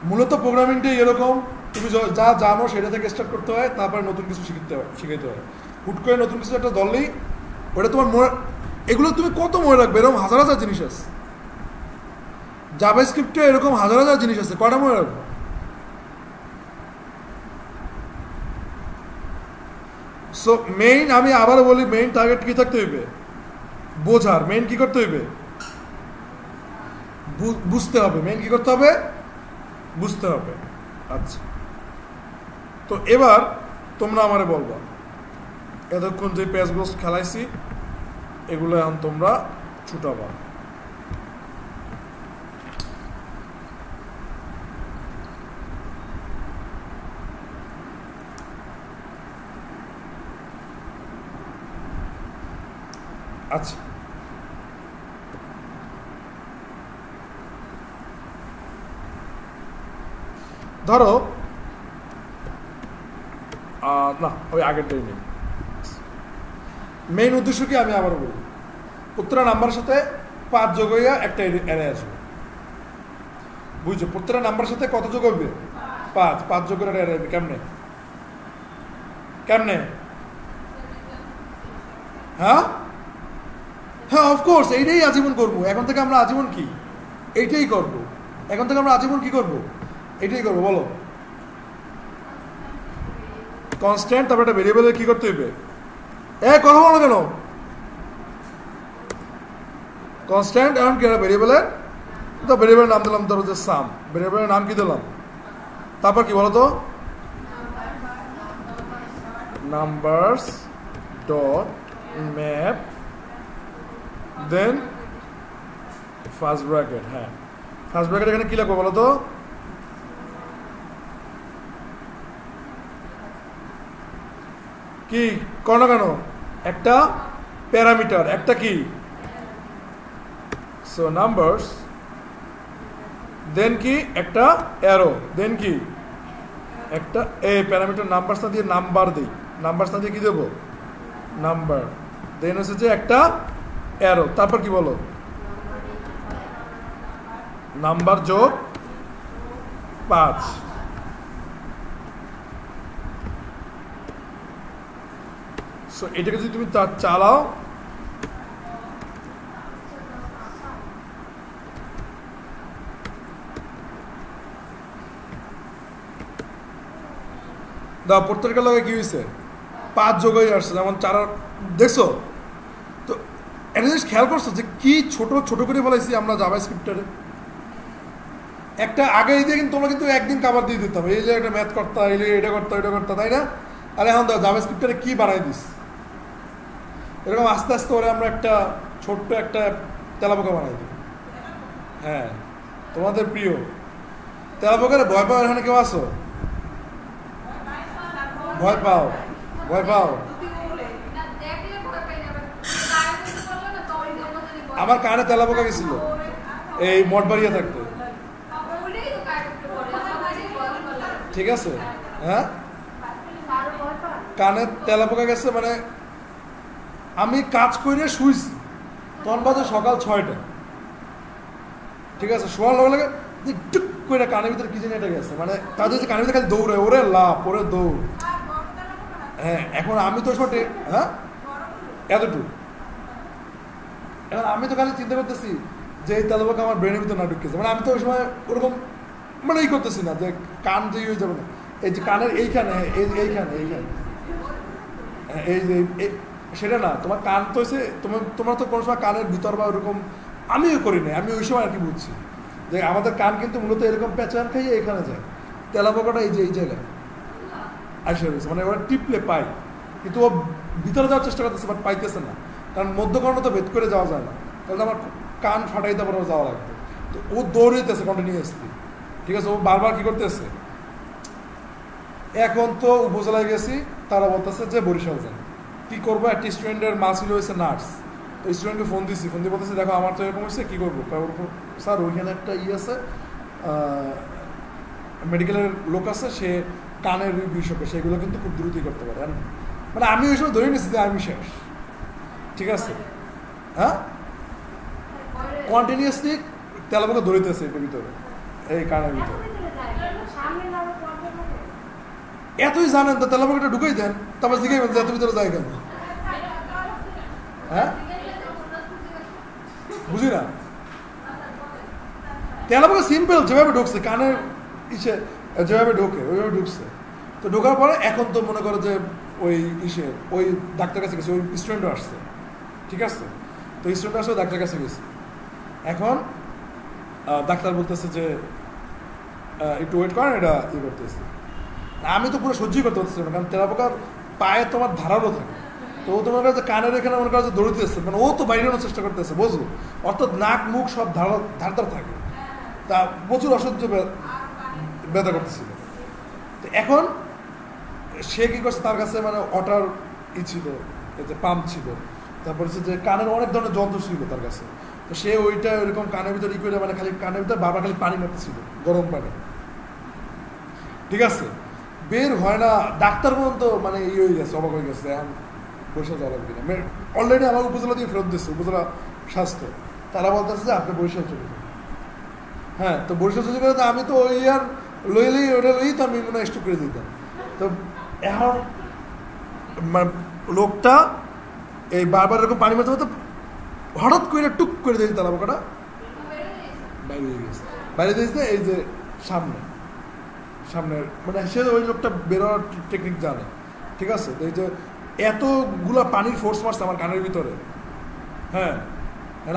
মূলত প্রোগ্রামিংটাই এরকম, তুমি যা জানো সেটা থেকে স্টার্ট করতে হয়, তারপরে নতুন কিছু শিখাইতে হয়। হুট করে নতুন কিছু একটা ধরলেই ওটা তোমার এগুলো তুমি কত মনে রাখবে? এরকম হাজার হাজার জিনিস আছে। জাভাস্ক্রিপ্টে এরকম হাজার হাজার জিনিস আছে, কটা মনে রাখবো? সো মেইন, আমি আবার বলি, মেইন টার্গেট কি থাকতে হইবে? বোঝার। মেইন কি করতে হইবে? বুঝতে হবে। মেইন কি করতে হবে? বুঝতে হবে। আচ্ছা, তো এবার তোমরা আমারে বলবা, এতক্ষণ যে পেজগুলো খেলাইছি এগুলো এখন তোমরা ছুটাবা। আচ্ছা, ধরো না, ওই আগেরটাই নেই। মেইন উদ্দেশ্য কি আমি আবার বলি, প্রত্যেকটা নাম্বারের সাথে 5 যোগ হইয়া একটা অ্যারে আসবে। বুঝছো? প্রত্যেকটা নাম্বারের সাথে কত যোগ হবে? 5 যোগ করে অ্যারে আসবে। কেমনে? কেমনে? হ্যাঁ হ্যাঁ, অফকোর্স এইটাই আজীবন করবো। এখন থেকে আমরা আজীবন কি এইটাই করবো। এখন থেকে আমরা আজীবন কি করবো? এটাই করবো। বলো, কনস্ট্যান্ট, তারপর একটা ভেরিয়েবলের কি করতে হইবে? কথা বলো কেন? কনস্ট্যান্ট এখন কি ভেরিয়েবলের, তো ভেরিয়েবলের নাম দিলাম ধরো যে সাম। ভেরিয়েবলের নাম কি দিলাম? তারপর কি বলো তো? নাম্বারস ডট ম্যাপ, দেন ফার্স্ট ব্র্যাকেট। হ্যাঁ, ফার্স্ট ব্র্যাকেট এখানে কি লাগবে বলো তো? কি করো কেন? একটা প্যারামিটার, একটা কি, সো নাম্বারস, দেন কি একটা অ্যারো, দেন কি একটা প্যারামিটার। নাম্বারস না দিয়ে নাম্বার দিই, নাম্বারস না দিয়ে কি দেবো? নাম্বার। দেন হচ্ছে যে একটা অ্যারো। তারপর কি বলো? নাম্বার যোগ 5। সো এটাকে যদি তুমি চালাও, দাও, প্রত্যেকটা লগে কি হয়েছে? 5 যোগ হয়ে আসছে। যেমন 4, দেখছো তো? একটা জিনিস খেয়াল করছো যে কি ছোট ছোট করে ফেলাইছি আমরা জাভাস্ক্রিপ্টের। একটা আগে দিয়ে কিন্তু তোমরা কিন্তু একদিন কাভার দিয়ে দিতাম, এই যে একটা ম্যাথ করতা, এই যে এটা করতা, এটা করতা, তাই না? আর এখন দাও জাভাস্ক্রিপ্টের কি বানাই দিস। এরকম আস্তে আস্তে করে আমরা একটা ছোট্ট একটা তেলাপোকা বানাই দিই। হ্যাঁ, তোমাদের প্রিয়। তেলাপোকারে ভয় পাও? এখানে কেউ আসো? ভয় পাও? ভয় পাও? আমার কানে তেলাপোকা গেছিল এই মঠবাড়িয়া থাকতে, ঠিক আছে? হ্যাঁ, কানে তেলাপোকা গেছে, মানে আমি কাজ করে শুইছি, তখন বাজে সকাল 6টা, ঠিক আছে? শোয়ার লগে লাগে টুক করে কানের ভিতরে কি জানি এটা গেছে, মানে তাদের যে কানের ভিতরে খালি দৌড়ে, ওরে লাভ, ওরে দৌড়। হ্যাঁ, এখন আমি তো শটে, হ্যাঁ এতটুকু, এখন আমি তো খালি চিন্তা করতেছি যে এই তেলাপোকা আমার ব্রেনের ভিতরে না ঢুকেছে, মানে আমি তো ওই সময় ওরকম মানে ই করতেছি না যে কান যে হয়ে যাবে না, এই যে কানের এইখানে, এইখানে এইখানে এই যে সেটা না, তোমার কান তো হচ্ছে তোমার তো কোনো সময় কানের ভিতর বা ওরকম, আমিও করি না, আমি ওই সময় আর কি বুঝছি যে আমাদের কান কিন্তু মূলত এরকম পেঁচান খাইয়ে এখানে যায়, তেলাপোকাটা এই যে এই জায়গায় আসে রয়েছে, মানে ওরা টিপলে পাই, কিন্তু ও ভিতরে যাওয়ার চেষ্টা করতেছে বাট পাইতেছে না, কারণ মধ্যকর্ণ তো ভেদ করে যাওয়া যায় না, তাহলে আমার কান ফাটাইতে পারে যাওয়া লাগবে, তো ও দৌড়াইতেছে কন্টিনিউয়াসলি, ঠিক আছে? ও বারবার কি করতেছে, এখন তো উপজেলায় গেছি, তারা বলতেছে যে বরিশাল যান, কি করবো? একটা স্টুডেন্টের মা ছিল হয়েছে নার্স, তো স্টুডেন্টকে ফোন দিচ্ছি, ফোন দিয়ে বলতেছে দেখো আমার তো এরকম হয়েছে, কী করবো? স্যার ওইখানে একটা আছে মেডিকেলের লোক আছে, সে কানের বিষয়কে সেগুলো কিন্তু খুব দ্রুতই করতে পারে, মানে আমি ওই সময় ধরে নিচ্ছি যে আমি শেষ, ঠিক আছে? হ্যাঁ, কন্টিনিউয়াসলি তেলাপোকা ধরিতেছে এটার ভিতরে, এই কানের ভিতরে। এতই জানেন তো তেলাপোকাটা ঢুকেই দেন, তারপর জিজ্ঞাসা যে এত ভিতরে যায় কেন? হ্যাঁ, বুঝি না। তেলাপোকা সিম্পল, যেভাবে ঢুকছে কানের ইসে, যেভাবে ঢোকে ওইভাবে ঢুকছে, তো ঢোকার পরে এখন তো মনে করো যে ওই ইসে ওই ডাক্তার কাছে গেছে, ওই স্টুডেন্টও আসছে, ঠিক আছে? তো স্টুডেন্ট আসছে, ডাক্তার কাছে গেছে, এখন ডাক্তার বলতেছে যে একটু ওয়েট করেন, এটা ই করতেছে। আমি তো পুরো সহ্যই করতে পারছিলাম না, কারণ তেলাপোকার পায়ে তোমার ধারালো থাকে, তো ও তোমার কাছে কানের এখানে মনে করো যে দৌড়িতেছে, মানে ও তো বাইরে আনার চেষ্টা করতেছে, বুঝলো? অর্থাৎ নাক মুখ সব ধারদার থাকে, তা প্রচুর অসহ্য ব্যথা করতেছিল। তো এখন সে কী করছে, তার কাছে মানে ওয়াটার ই ছিল, যে পাম্প ছিল, তারপর হচ্ছে যে কানের অনেক ধরনের যন্ত্র ছিল তার কাছে, তো সে ওইটা ওইরকম কানের ভিতরে ই করে, মানে খালি কানের ভিতরে বারবার খালি পানি মারতেছিল, গরম পানি, ঠিক আছে? বের হয় না, ডাক্তার পর্যন্ত মানে ই হয়ে গেছে, অবাক হয়ে গেছে, এখন বরিশাল যাওয়া লাগবে না, অলরেডি আমার উপজেলা দিয়ে ফেরত দিচ্ছে, উপজেলা স্বাস্থ্য, তারা বলতেছে যে আপনি বরিশাল চলে যান। হ্যাঁ, তো বরিশাল চলে গেলে আমি তো ওই আর লইলেই ওটা লই, তো আমি মনে হয় স্টক করে দিতাম। তো এখন লোকটা এই বারবার এরকম পানি মারতে মারতে হঠাৎ করে টুক করে দিয়েছে তেলাপোকাটা বাইরে দিয়ে গেছে, বাইরে দিয়েছে এই যে সামনে, মানে সে ওই লোকটা বেরোনোর টেকনিক জানে, ঠিক আছে? তো এই যে এতগুলা পানির ফোর্স মারছে আমার কানের ভিতরে, হ্যাঁ,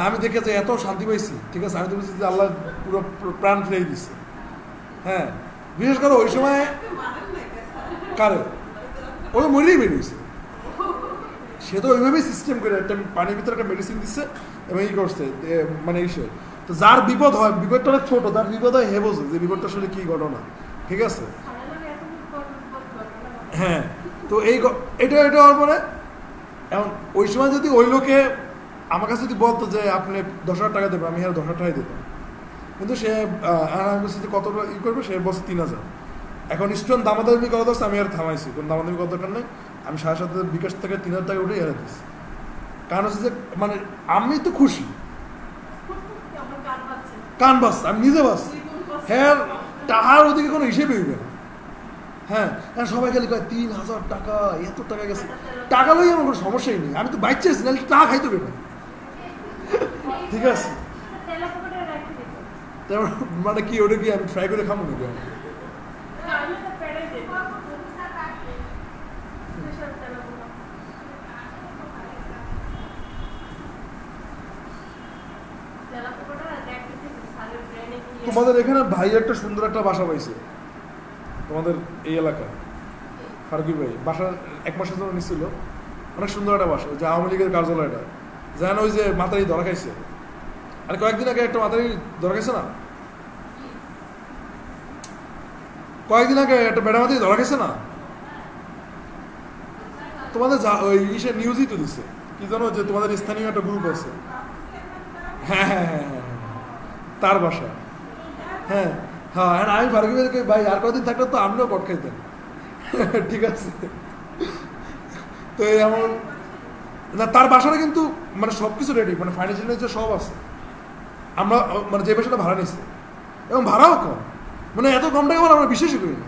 আমি দেখে যে এত শান্তি পাইছি, ঠিক আছে? আমি তো বলছি যে আল্লাহ পুরো প্রাণ ফিরে দিচ্ছে। হ্যাঁ, বিশেষ করে ওই সময় কারে ও তো মরেই বেরিয়েছে, সে তো ওইভাবেই সিস্টেম করে একটা পানির ভিতরে একটা মেডিসিন দিচ্ছে এবং ই করছে, মানে ইসে, তো যার বিপদ হয়, বিপদটা অনেক ছোটো, তার বিপদ হয় হে বোঝে যে বিপদটা আসলে কী ঘটনা, ঠিক আছে? হ্যাঁ, তো এটা হওয়ার পরে এখন ওই সময় যদি ওই লোকে আমার কাছে যদি বলতো যে আপনি 10,000 টাকা দেবেন, আমি আর 10,000 টাকাই দিতাম, কিন্তু সে কতটা ই করবে, সে বলছে 3,000। এখন স্টুডেন্ট দামাদামি করা দরকার, আমি আর থামাইছি, কোনো দামাদামি করার দরকার নেই, আমি 7,500 বিকাশ থেকে 3,000 টাকা উঠে এড়ে দিচ্ছি, কারণ হচ্ছে যে মানে আমি তো খুশি, কান বাস, আমি নিজে বাস, হ্যাঁ, টাকার ওদিকে কোনো হিসেবে হইবে না। হ্যাঁ, সবাই খালি কয় 3,000 টাকা, এত টাকা গেছে, টাকা লই আমার কোনো সমস্যাই নেই, আমি তো বাইক চাইছি, নাহলে টাকা খাইতে পেবে, ঠিক আছে? মানে কি ওটা কি আমি ট্রাই করে খাবো নাকি? তোমাদের এখানে ভাই একটা সুন্দর একটা বাসা পাইছে তোমাদের এই এলাকায়, ফারুকি ভাই বাসা 1 মাসের জন্য নিচ্ছিল, অনেক সুন্দর একটা বাসা, যে আওয়ামী লীগের কার্যালয়টা, যেন ওই যে মাতারি ধরা খাইছে, আর কয়েকদিন আগে একটা মাতারি ধরা খাইছে না, কয়েকদিন আগে একটা ম্যাডামাতি ধরা গেছে না, তোমাদের ওই ইসে নিউজই তো দিছে, কি জানো যে তোমাদের স্থানীয় একটা গ্রুপ আছে, হ্যাঁ হ্যাঁ হ্যাঁ হ্যাঁ তার বাসা, হ্যাঁ হ্যাঁ। আমি ফারুক ভাই আর কদিন থাকলে তো আপনিও কট খাইতেন। ঠিক আছে, তো এমন না, তার বাসাটা কিন্তু মানে সব কিছু রেডি, মানে ফার্নিচার সব আছে। আমরা মানে যে বাসাটা ভাড়া নিচ্ছি এবং ভাড়াও কম, মানে এত কম টাকা আমরা বিশ্বাসই করি না।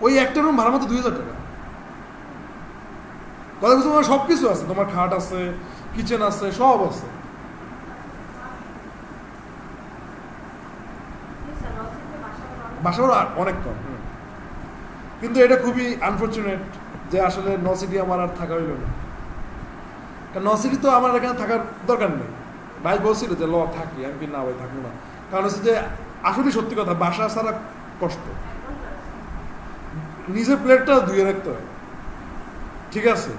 ওই একটা রুম ভাড়া মতো 2000 টাকা। কথা বলছি, তোমার সব কিছু আছে, তোমার খাট আছে, কিচেন আছে, সব আছে। বাসা ভাড়া অনেক কম, কিন্তু এটা খুবই আনফর্চুনেট যে আসলে ন সিটি আমার আর থাকা হইল না। কারণ ন সিটি তো আমার এখানে থাকার দরকার নেই। ভাই বলছিল যে থাকি, আমি কি না ভাই থাকবো না, কারণ হচ্ছে যে আসলে সত্যি কথা বাসা ছাড়া কষ্ট, নিজের প্লেটটা ধুয়ে রাখতে হয়, ঠিক আছে,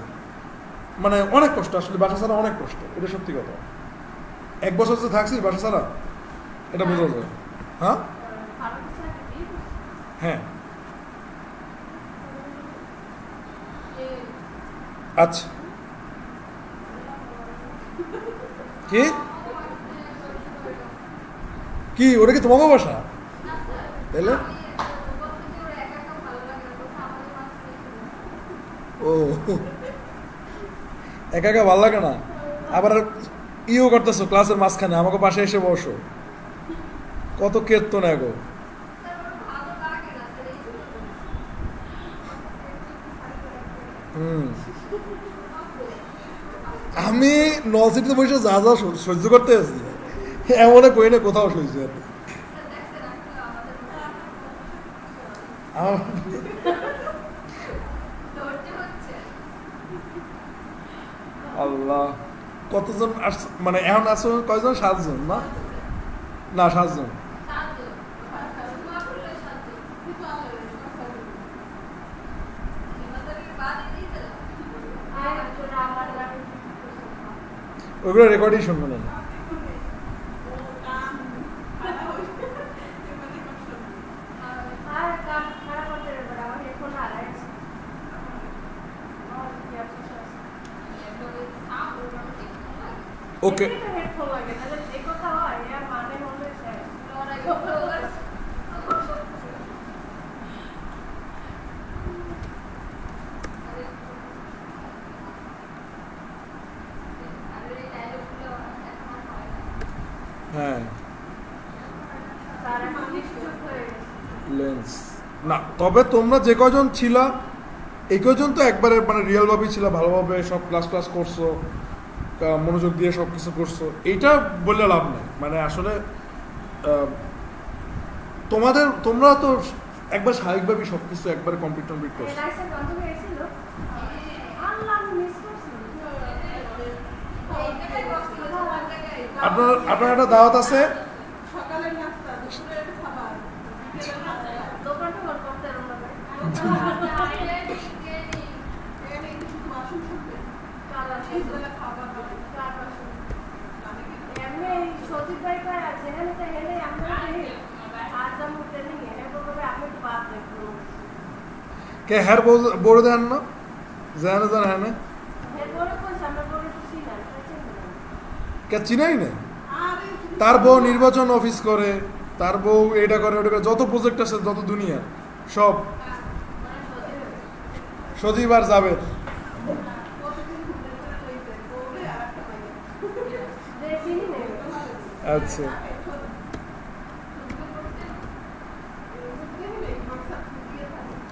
মানে অনেক কষ্ট আসলে বাসা ছাড়া, অনেক কষ্ট, এটা সত্যি কথা। 1 বছর যে থাকছি বাসা ছাড়া, এটা বোঝা যায়। হ্যাঁ হ্যাঁ আচ্ছা, কি কি ওটা কি তোমাকে বাসা তাহলে? ও একা একা ভালো লাগে না, আবার ইও করতেছো ক্লাসের মাঝখানে, আমাকে পাশে এসে বসো, কত কেত না গো। আমি নসিটিতে বসে যা যা সহ্য করতে আছি এমন কই না কোথাও সহ্য। আল্লাহ, কতজন মানে এখন আসো কয়জন? 7 জন না? না 7 জন। ওগুলো রেকর্ডই শুনবো না। ওকে, হ্যাঁ লেন্স না, তবে তোমরা যে কজন ছিলা এই কজন তো একবারে মানে রিয়েল ভাবে ছিল, ভালোভাবে সব ক্লাস করছো, মনোযোগ দিয়ে সব কিছু করছো, এইটা বললে লাভ নেই। মানে আসলে তোমরা তো একবার স্বাভাবিকভাবে সবকিছু একবারে কমপ্লিট করছো। আপনার একটা দাওয়াত আছে, কে হ্যার বড় দেন না জানে জান, হ্যাঁ না কে চিনাই না, তার বউ নির্বাচন অফিস করে, তার বউ এটা করে ওটা করে, যত প্রজেক্ট আছে যত দুনিয়া সব সজীব আর যাবে। আচ্ছা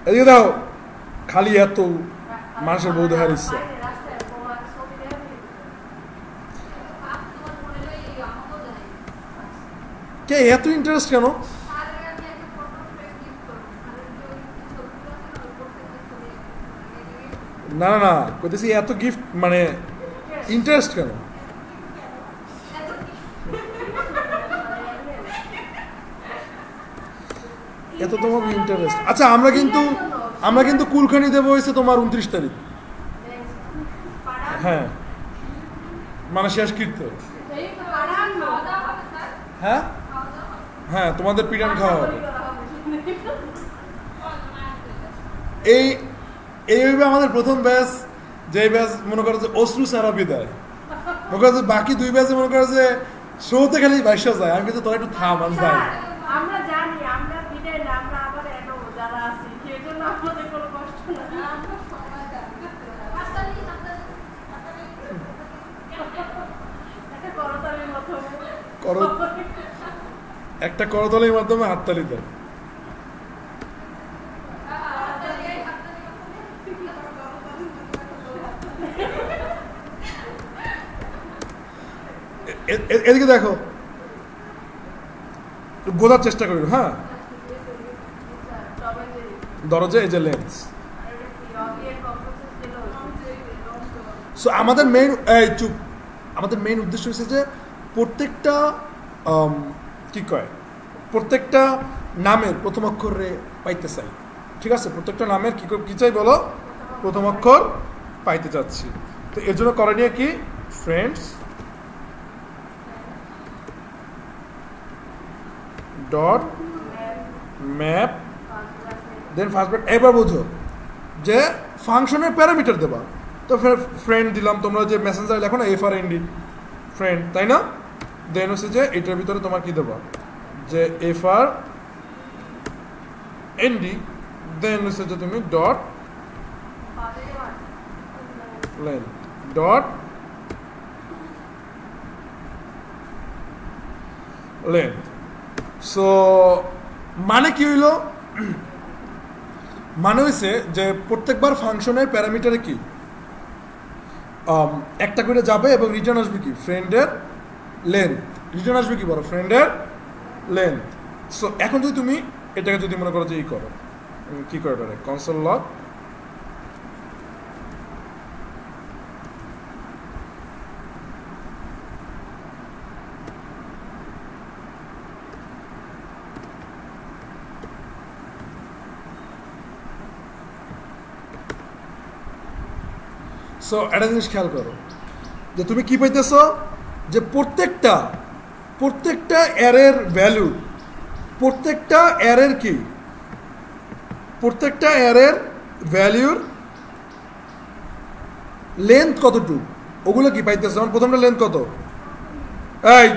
এদিকে দাও, খালি এত মানুষের বউ দেখার ইচ্ছা। কে এত ইন্টারেস্ট কেন? না না না কইতেছি এত গিফট মানে ইন্টারেস্ট কেন? এত তোমার ইন্টারেস্ট। আচ্ছা আমরা কিন্তু কুলখানি দেবো হয়েছে তোমার 29 তারিখ, হ্যাঁ মানে শেষ কীর্ত, হ্যাঁ হ্যাঁ তোমাদের পিঠান খাওয়া হবে। এই এইভাবে আমাদের প্রথম ব্যাচ, যে ব্যাচ মনে করো যে অশ্রু সারা বিদায়, মনে করো যে বাকি দুই ব্যাচে মনে করো যে শোতে খালি বাইশা যায়। আমি কিন্তু তোরা একটু থাম, আমি যাই। আমরা জানি আমরা বিদায় না, আমরা আবার এনো যারা আছি সেই জন্য আমাদের কোনো কষ্ট না। আমরা সময় জানি একটা করতালির মাধ্যমে একটা করতালির মাধ্যমে হাততালি দেয়। এদিকে দেখো, বোঝার চেষ্টা করি। হ্যাঁ, দরজা এই যে লেন্স। সো আমাদের মেইন চুপ, আমাদের মেইন উদ্দেশ্য হচ্ছে যে প্রত্যেকটা কি কয়, প্রত্যেকটা নামের প্রথম অক্ষরে পাইতে চাই। ঠিক আছে, প্রত্যেকটা নামের কি চাই বলো, প্রথম অক্ষর পাইতে চাচ্ছি। তো এর জন্য করণীয় কি, ফ্রেন্ডস ডট ম্যাপ দেন ফার্স্ট ব্র্যাকেট। এবার বোঝো যে ফাংশনের প্যারামিটার দেবা। তো ফ্রেন্ড দিলাম, তোমরা যে মেসেঞ্জার লেখো না FRND ফ্রেন্ড, তাই না? দেন হচ্ছে যে এটার ভিতরে তোমার কি দেবা, যে FRND, দেন হচ্ছে যে তুমি dot length dot length. So মানে কি হইল, মানে হয়েছে যে প্রত্যেকবার ফাংশনের প্যারামিটারে কি একটা করে যাবে এবং রিটার্ন আসবে কি, ফ্রেন্ডের লেন্থ। রিটার্ন আসবে কি বলো, ফ্রেন্ডের লেন্থ। সো এখন যদি তুমি এটাকে যদি মনে করো যে করো, কি করে পারে, কনসোল লগ সো একটা জিনিস খেয়াল করো যে তুমি কি পাইতেছ, যে প্রত্যেকটা অ্যারের ভ্যালু, প্রত্যেকটা অ্যারের কি, প্রত্যেকটা অ্যারের ভ্যালুর লেন্থ কতটুকু, ওগুলো কি পাইতেছ। যেমন প্রথমটা লেন্থ কত, এই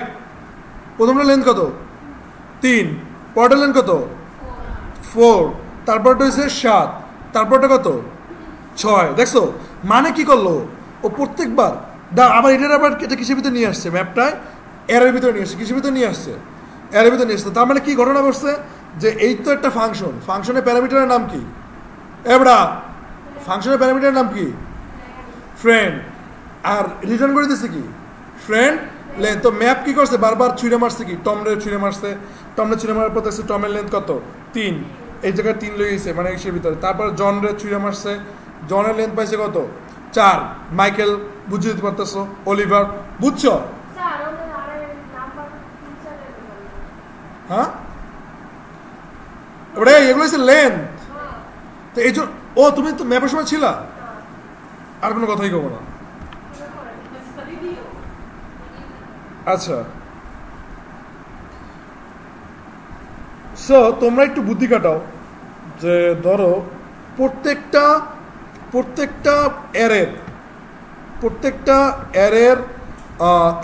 প্রথমটা লেন্থ কত 3, পরেরটা লেন্থ কত 4, তারপরটা হচ্ছে 7, তারপরটা কত 6। দেখছো মানে কি করলো, ও প্রত্যেকবার আবার এটার আবার এটা কিসের ভিতরে নিয়ে আসছে, ম্যাপটায় এর ভিতরে নিয়ে আসছে, কিসের ভিতরে নিয়ে আসছে, এর ভিতরে নিয়ে আসছে। তার মানে কি ঘটনা ঘটছে, যে এই তো একটা ফাংশন, ফাংশনের প্যারামিটারের নাম কি, এবড়া ফাংশনের প্যারামিটারের নাম কি, ফ্রেন্ড, আর রিটার্ন করে দিচ্ছে কি, ফ্রেন্ড লেন্থ। তো ম্যাপ কি করছে, বারবার ছুঁড়ে মারছে কি, টমরে ছুঁড়ে মারছে, টমরে ছুঁড়ে মারার পর দেখছে টমের লেন্থ কত 3, এই জায়গায় 3 লইছে মানে এর ভিতরে। তারপর জন রে ছুঁড়ে মারছে, জনের লেন্থ পাইছে কত 4, মাইকেল বুঝে দিতে পারতেছো, অলিভার বুঝছো, হ্যাঁ এবারে এগুলো হচ্ছে লেন্থ। তো এই জন্য ও তুমি তো ম্যাপের সময় ছিলা, আর কোনো কথাই কব না। আচ্ছা, সো তোমরা একটু বুদ্ধি কাটাও, যে ধরো প্রত্যেকটা অ্যারের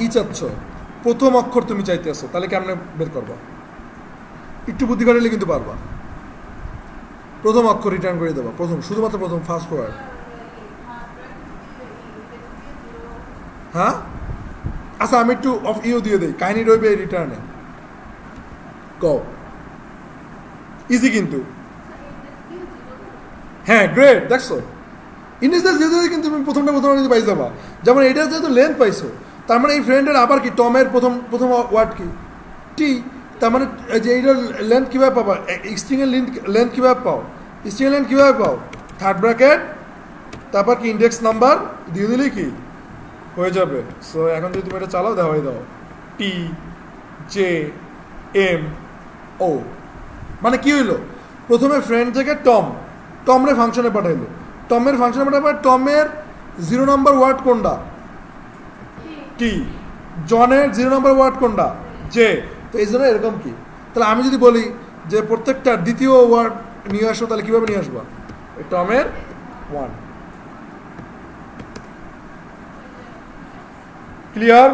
ই চাচ্ছ, প্রথম অক্ষর তুমি চাইতে আসো, তাহলে কেমনে বের করবা, একটু বুদ্ধি কাটালে কিন্তু পারবা। প্রথম অক্ষর রিটার্ন করে দেবা, প্রথম, শুধুমাত্র প্রথম, ফার্স্ট ওয়ার্ড। হ্যাঁ আচ্ছা, আমি একটু অফ ইউ দিয়ে দিই, কাহিনী রইবে এই রিটার্নে। কও, ইজি কিন্তু, হ্যাঁ গ্রেট। দেখছো ইন্ডিসেস যেহেতু কিন্তু তুমি প্রথমটা পাই যাবা। যেমন এটার যেহেতু লেন্থ পাইছো, তার মানে এই ফ্রেন্ডের আবার কি, টমের প্রথম ওয়ার্ড কি, টি। তার মানে যে এইটার লেন্থ কীভাবে পাবা, স্ট্রিংয়ের লেন্থ কীভাবে পাও, স্ট্রিংয়ের লেন্থ কীভাবে পাও, থার্ড ব্র্যাকেট, তারপর কি ইন্ডেক্স নাম্বার দিয়ে দিলেই কি হয়ে যাবে। সো এখন যদি তুমি এটা চালাও, দেওয়াই দাও TJMO, মানে কি হইলো, প্রথমে ফ্রেন্ড থেকে টমরে ফাংশনে পাঠাইলো, টমের ফাংশনে পাঠাবার, টমের 0 নম্বর ওয়ার্ড কোনটা, টি, জনের 0 নম্বর ওয়ার্ড কোনটা, জে। তো এই জন্য এরকম কি, তাহলে আমি যদি বলি যে প্রত্যেকটা দ্বিতীয় ওয়ার্ড নিয়ে আসো, তাহলে কীভাবে নিয়ে আসবা, এই টার্মের 1। ক্লিয়ার?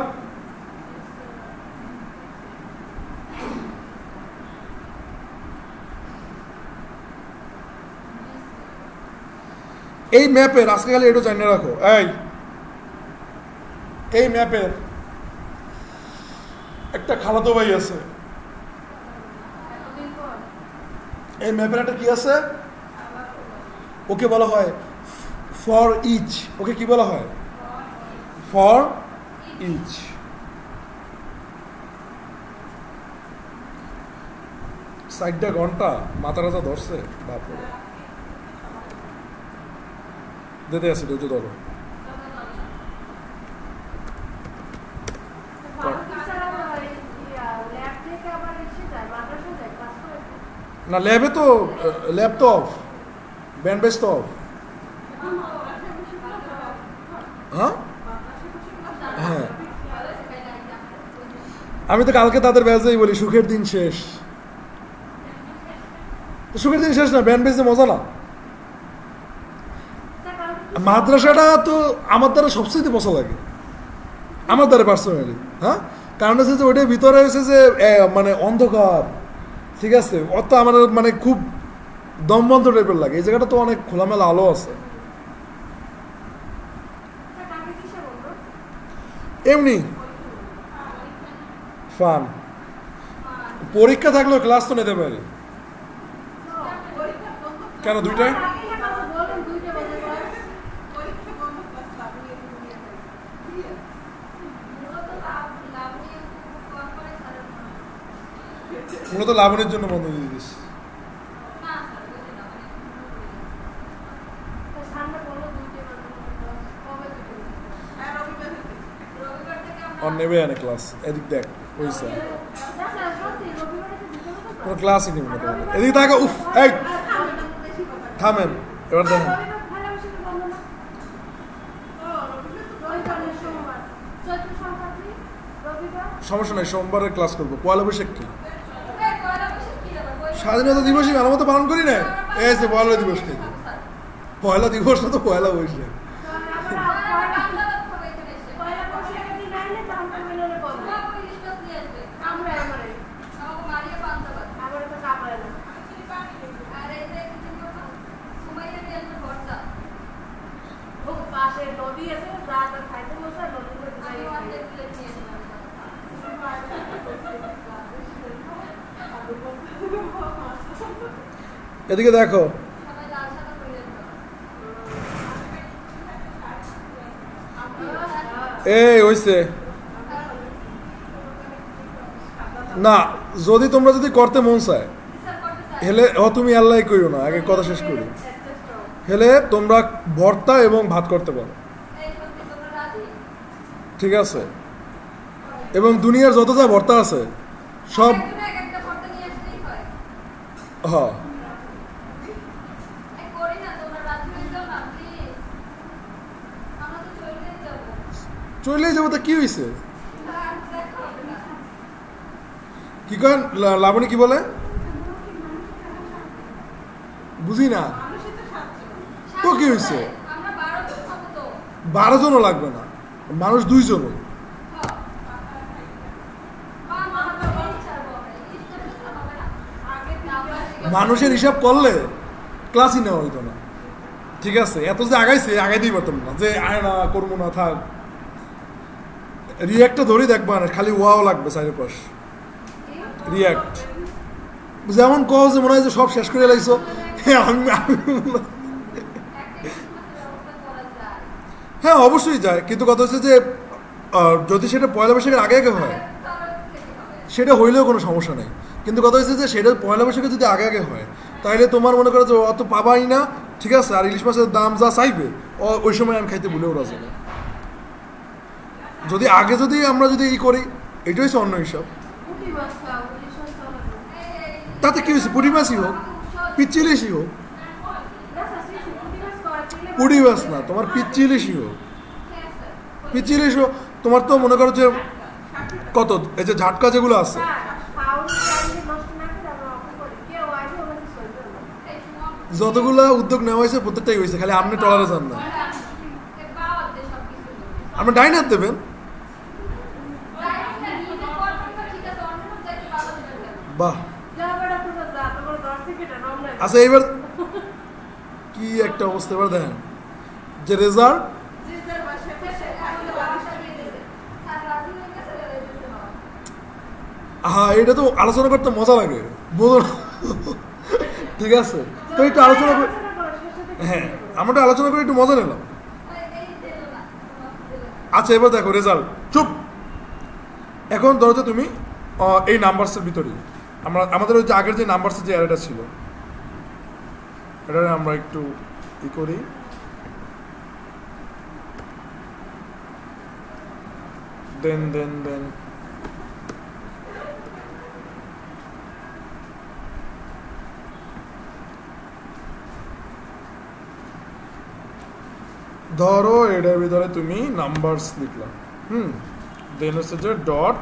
এই ম্যাপের আজকে খালি এটা জানিয়ে রাখো, এই ম্যাপের একটা খালাতো ভাই আছে, এই ম্যাপের একটা কি আছে, ওকে বলা হয় ফর ইচ। ওকে কি বলা হয়? For each. সাইডটা ঘন্টা মাথা রাজা ধরছে, বাপরে দিতে আছে ধৈর্য ধরো। না ল্যাবে তো, ল্যাব তো অফ, ব্যান্ড বেস তো অফ। হ্যাঁ হ্যাঁ, আমি তো কালকে তাদের ব্যাচেই বলি সুখের দিন শেষ। সুখের দিন শেষ না, ব্যান্ড বেসে মজা না। মাদ্রাসাটা তো আমার দ্বারা সবচেয়ে পছন্দ লাগে, আমার দ্বারা পার্সোনালি। হ্যাঁ, কারণ হচ্ছে যে ওইটার ভিতরে হচ্ছে যে মানে অন্ধকার, ঠিক আছে, অত আমার মানে খুব দমবন্ধ টাইপের লাগে। এই জায়গাটা তো অনেক খোলামেলা আলো আছে। এমনি ফান, পরীক্ষা থাকলেও ক্লাস তো নিতে পারি। কেন দুইটায়? মূলত লাবণের জন্য বন্ধ দিয়ে দিস। আর নেবে না ক্লাস, এদিক দেখ হয়েছে কোনো ক্লাসই নেবে না। এদিকে তাকে উফ, এই থামেন এবার দেখেন। সমস্যা নাই, সোমবারে ক্লাস করবো। পয়লা বৈশাখ কি স্বাধীনতা দিবসই আমার মতো পালন করি না। এই যে পয়লা দিবস থেকে, পয়লা দিবস না তো পয়লা বৈশাখ। এদিকে দেখো, এই হইছে না। যদি তোমরা যদি করতে মন চায় হেলে তুমি আল্লাহ কইও না, আগে কথা শেষ করি। হেলে তোমরা ভর্তা এবং ভাত করতে পারো, ঠিক আছে, এবং দুনিয়ার যত যা ভর্তা আছে সব। হ্যাঁ, চলেই যাবো, তা কি হয়েছে? কি করেন লাবণী, কি বলে বুঝি না তো। কি হয়েছে? 12 জনও লাগবে না, মানুষ 2 জন। মানুষের হিসাব করলে ক্লাসই নেওয়া হইতো না, ঠিক আছে। এত যে আগাইছে আগাইতেই পারতাম না, যে আয় না করবো না থাক। রিয়াক্টটা ধরেই দেখবা না, খালি ওয়াও লাগবে চারিপাশ রিয়াক্ট। যেমন কও যে মনে হয় যে সব শেষ করে লাইছো। হ্যাঁ অবশ্যই যায়, কিন্তু কথা হচ্ছে যে যদি সেটা পয়লা বৈশাখের আগে আগে হয় সেটা হইলেও কোনো সমস্যা নেই। কিন্তু কথা হচ্ছে যে সেটা পয়লা বৈশাখে যদি আগে আগে হয় তাহলে তোমার মনে করো যে অত পাবাই না, ঠিক আছে। আর ইলিশ মাছের দাম যা চাইবে ওই সময় আমি খাইতে ভুলেও রাজি না। যদি আগে যদি আমরা যদি ই করি, এটাই হচ্ছে অন্য হিসাব। তাতে কি হয়েছে? পুঁটি মাছই হোক, পিচ্চি ইলিশই হোক, পুঁটি মাছ না তোমার পিচ্চি ইলিশই হোক, পিচ্চি ইলিশ হোক। তোমার তো মনে করো যে কত এই যে ঝাটকা যেগুলো আছে, যতগুলো উদ্যোগ নেওয়া হয়েছে প্রত্যেকটাই হয়েছে, খালি আপনি টলারে যান না। আপনি ডাইনার দেবেন, বাহ। আচ্ছা এইবার কি একটা অবস্থা, এবার দেখেন যে রেজাল্ট হ্যাঁ এটা তো আলোচনা করতে মজা লাগে, বলুন ঠিক আছে, তো একটু আলোচনা করে, হ্যাঁ আমরা আলোচনা করে একটু মজা নিলাম। আচ্ছা এবার দেখো রেজাল্ট, চুপ। এখন ধরো যে তুমি এই নাম্বারসের ভিতরেই আমাদের ওই যে আগের যে নাম্বারসের যে অ্যারেটা ছিল এটা আমরা একটু ই করি, দেন ধরো এটার ভিতরে তুমি নাম্বারস লিখলাম, দেন হচ্ছে যে ডট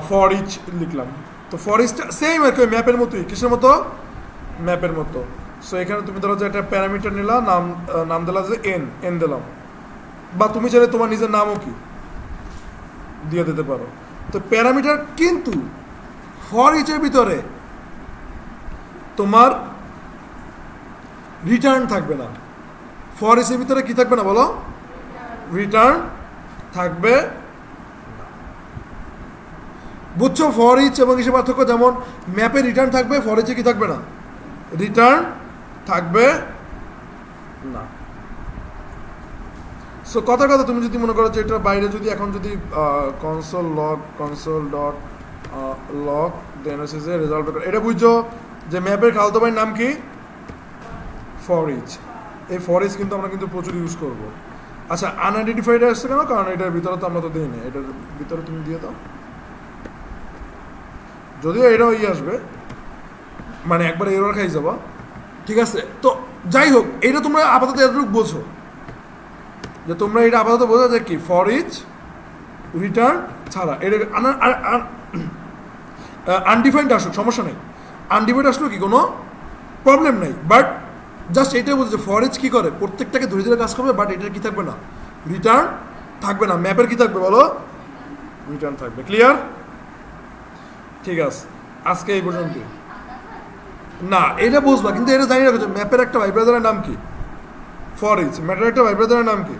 ফর ইচ লিখলাম। তো ফর ইচটা সেম আর কি ম্যাপের মতোই, কিসের মতো, ম্যাপের মতো। সো এখানে তুমি ধরো যে একটা প্যারামিটার নিলাম, নাম দিলাম যে এন দিলাম, বা তুমি চাইলে তোমার নিজের নামও কি দিয়ে দিতে পারো। তো প্যারামিটার কিন্তু ফর ইচের ভিতরে তোমার রিটার্ন থাকবে না। ফর ইচের ভিতরে কি থাকবে না বলো, রিটার্ন থাকবে, বুঝছো? ফর ইচ এবং ইসে পার্থক্য, যেমন ম্যাপে রিটার্ন থাকবে, ফর ইচে কি থাকবে না, রিটার্ন থাকবে না। সো কথা তুমি যদি মনে করো যে এটার বাইরে যদি এখন যদি কনসোল ডট লগ দেন হচ্ছে যে রেজাল্ট, এটা বুঝছো যে ম্যাপের খালতো ভাইয়ের নাম কি, ফর ইচ। এই ফর ইচ কিন্তু আমরা কিন্তু প্রচুর ইউজ করব। আচ্ছা আনআইডেন্টিফাইড আসছে কেন, কারণ এটার ভিতরে তো আমরা তো দিই না, এটার ভিতরে তুমি দিয়ে দাও, যদিও এটাও আসবে, মানে একবার এরর খাই যাবা, ঠিক আছে। তো যাই হোক, এটা তোমরা আপাতত এতটুকু বোঝো যে তোমরা এটা আপাতত বোঝো যে কি ফর ইচ রিটার্ন ছাড়া, এটা আনডিফাইন্ড আসুক সমস্যা নেই, আনডিফাইন্ড আসলেও কি কোনো প্রবলেম নেই, বাট জাস্ট এটাই বলছে যে ফর ইচ কী করে, প্রত্যেকটাকে ধরে ধরে কাজ করবে, বাট এটার কী থাকবে না, রিটার্ন থাকবে না। ম্যাপের কী থাকবে বলো, রিটার্ন থাকবে। ক্লিয়ার? ঠিক আছে, আজকে এই পর্যন্ত। না এটা বুঝবা, কিন্তু এটা জানি রাখো যে ম্যাপের একটা ভাই ব্রাদারের নাম কি, ফর ইচ, ম্যাপের একটা ভাই ব্রাদারের নাম কি,